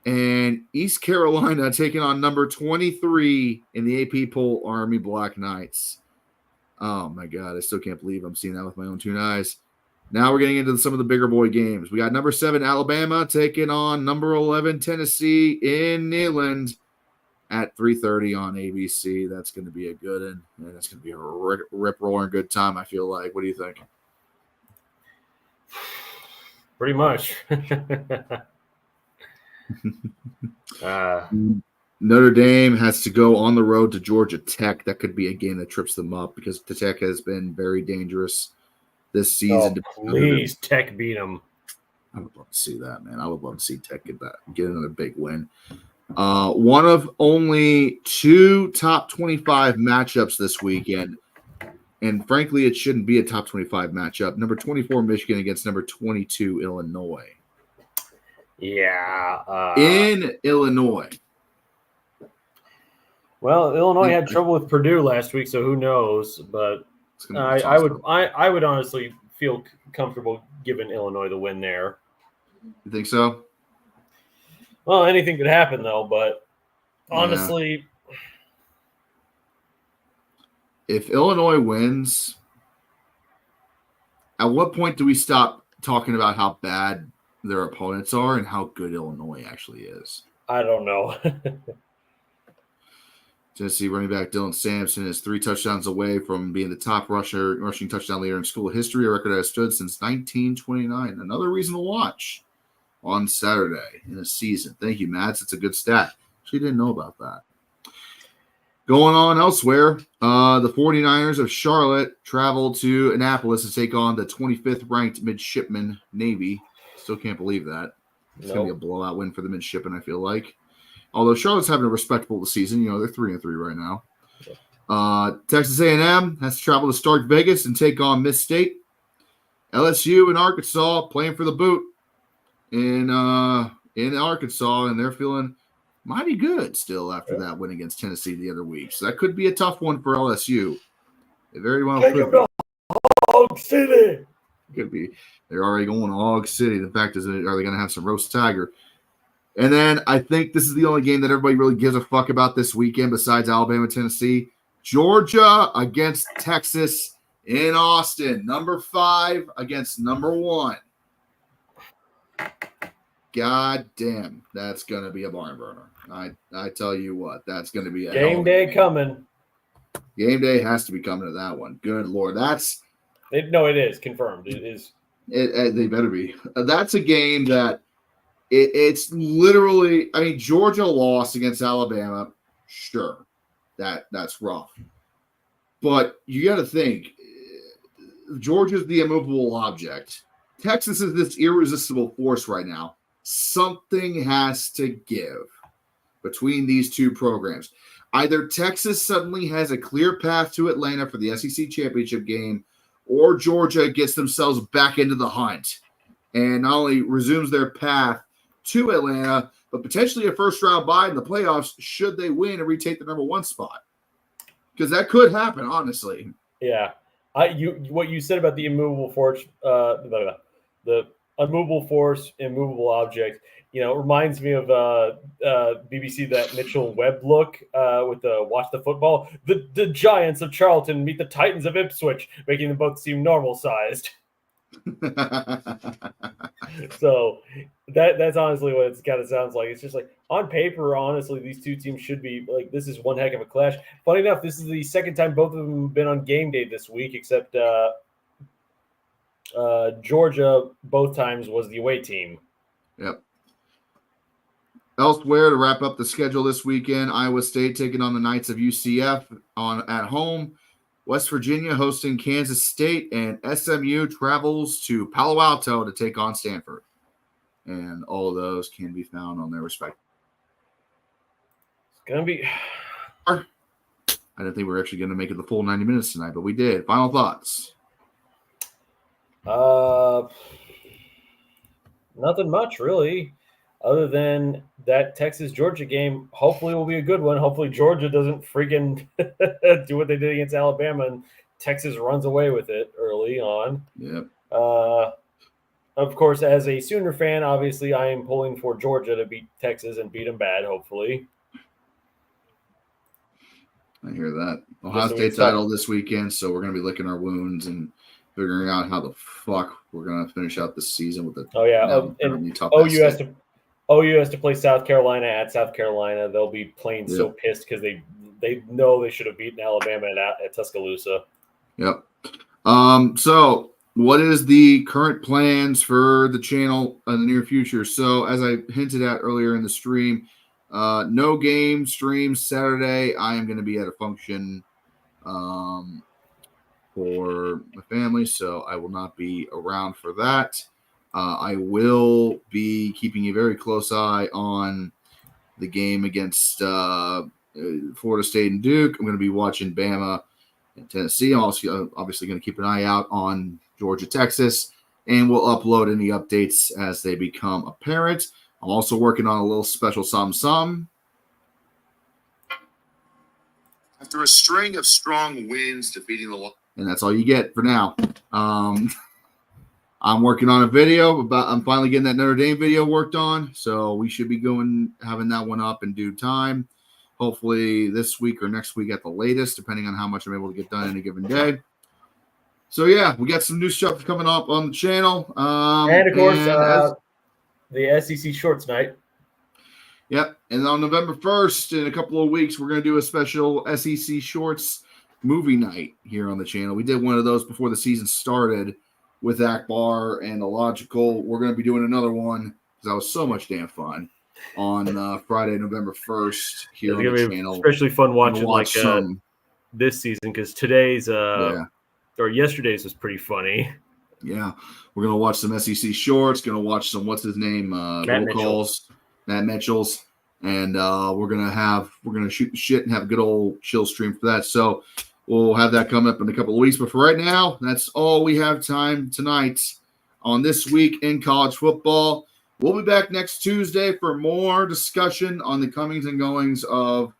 And East Carolina taking on number 23 in the AP poll, Army Black Knights. Oh, my God. I still can't believe I'm seeing that with my own 2 eyes. Now we're getting into some of the bigger boy games. We got number 7 Alabama taking on number 11 Tennessee in Neyland at 3:30 on ABC. That's going to be a good one. And it's going to be a rip-roaring good time, I feel like. What do you think? Pretty much. Notre Dame has to go on the road to Georgia Tech. That could be a game that trips them up because the Tech has been very dangerous this season. Please, Tech beat them. I would love to see that, man. I would love to see Tech get another big win. One of only 2 top 25 matchups this weekend, and frankly, it shouldn't be a top 25 matchup. Number 24 Michigan against number 22 Illinois. Yeah. In Illinois. Well, Illinois had trouble with Purdue last week, so who knows? But I would honestly feel comfortable giving Illinois the win there. You think so? Well, anything could happen, though. But honestly, if Illinois wins, at what point do we stop talking about how bad their opponents are and how good Illinois actually is? I don't know. Tennessee running back Dylan Sampson is 3 touchdowns away from being the top rushing touchdown leader in school history, a record that has stood since 1929. Another reason to watch on Saturday in the season. Thank you, Mads. It's a good stat. Actually didn't know about that. Going on elsewhere, the 49ers of Charlotte travel to Annapolis to take on the 25th ranked midshipman Navy. Still can't believe that. It's going to be a blowout win for the midshipmen, I feel like. Although Charlotte's having a respectable season. They're 3-3 right now. Texas A&M has to travel to Stark Vegas and take on Miss State. LSU and Arkansas playing for the boot in Arkansas, and they're feeling mighty good still after that win against Tennessee the other week. So that could be a tough one for LSU. It very well could be. Hog City. Could be. They're already going to Hog City. The fact is, are they going to have some roast tiger? And then I think this is the only game that everybody really gives a fuck about this weekend besides Alabama, Tennessee. Georgia against Texas in Austin. Number 5 against number 1. God damn, that's going to be a barn burner. I tell you what, that's going to be a game day coming. Game day has to be coming to that one. Good Lord. It is confirmed. It is. They better be. That's a game that it's literally, I mean, Georgia lost against Alabama. Sure. That's rough. But you got to think, Georgia's the immovable object. Texas is this irresistible force right now. Something has to give between these two programs. Either Texas suddenly has a clear path to Atlanta for the SEC championship game, or Georgia gets themselves back into the hunt and not only resumes their path to Atlanta, but potentially a first-round bye in the playoffs should they win and retake the number 1 spot. Because that could happen, honestly. Yeah. What you said about the immovable force, the unmovable force, immovable object, reminds me of BBC, that Mitchell Webb look with the Watch the Football. The Giants of Charlton meet the Titans of Ipswich, making them both seem normal-sized. So that's honestly what it kind of sounds like. It's just like, on paper, honestly, these two teams should be like, this is one heck of a clash. Funny enough, this is the second time both of them have been on game day this week, except Georgia both times was the away team. Yep. Elsewhere, to wrap up the schedule this weekend, Iowa State taking on the Knights of UCF at home. West Virginia hosting Kansas State, and SMU travels to Palo Alto to take on Stanford. And all of those can be found on their respective. It's going to be... I didn't think we were actually going to make it the full 90 minutes tonight, but we did. Final thoughts? Nothing much, really, other than that Texas-Georgia game. Hopefully will be a good one. Hopefully Georgia doesn't freaking do what they did against Alabama and Texas runs away with it early on. Yep. Of course, as a Sooner fan, obviously I am pulling for Georgia to beat Texas and beat them bad, hopefully. I hear that. Ohio State title this weekend, so we're going to be licking our wounds and figuring out how the fuck we're going to finish out this season with the OU has to play South Carolina at South Carolina. They'll be playing so pissed because they know they should have beaten Alabama at Tuscaloosa. Yep. So what is the current plans for the channel in the near future? So as I hinted at earlier in the stream, no game stream Saturday. I am going to be at a function for my family, so I will not be around for that. I will be keeping a very close eye on the game against Florida State and Duke. I'm going to be watching Bama and Tennessee. I'm also obviously going to keep an eye out on Georgia, Texas, and we'll upload any updates as they become apparent. I'm also working on a little special something. After a string of strong wins defeating the... And that's all you get for now. I'm working on a video I'm finally getting that Notre Dame video worked on, so we should be having that one up in due time. Hopefully this week or next week at the latest, depending on how much I'm able to get done in a given day. So yeah, we got some new stuff coming up on the channel. And of course, the SEC Shorts Night. Yep, and on November 1st, in a couple of weeks, we're going to do a special SEC Shorts movie night here on the channel. We did one of those before the season started with Akbar and Illogical. We're going to be doing another one because that was so much damn fun. on Friday, November 1st here It's on gonna the be channel. especially fun watching Watch some. this season because today's Yeah. or yesterday's was pretty funny. Yeah, we're gonna watch some SEC shorts. Gonna watch some what's his name roll calls, Matt Mitchell's, and we're gonna shoot the shit and have a good old chill stream for that. So we'll have that coming up in a couple of weeks. But for right now, that's all we have time tonight on This Week in College Football. We'll be back next Tuesday for more discussion on the comings and goings of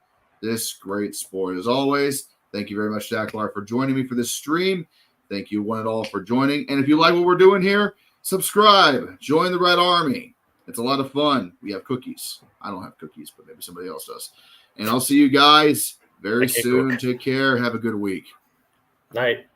this great sport. As always, thank you very much, Jack Lar, for joining me for this stream. Thank you one and all for joining. And if you like what we're doing here, subscribe. Join the Red Army. It's a lot of fun. We have cookies. I don't have cookies, but maybe somebody else does. And I'll see you guys very soon. Take care. Have a good week. Night.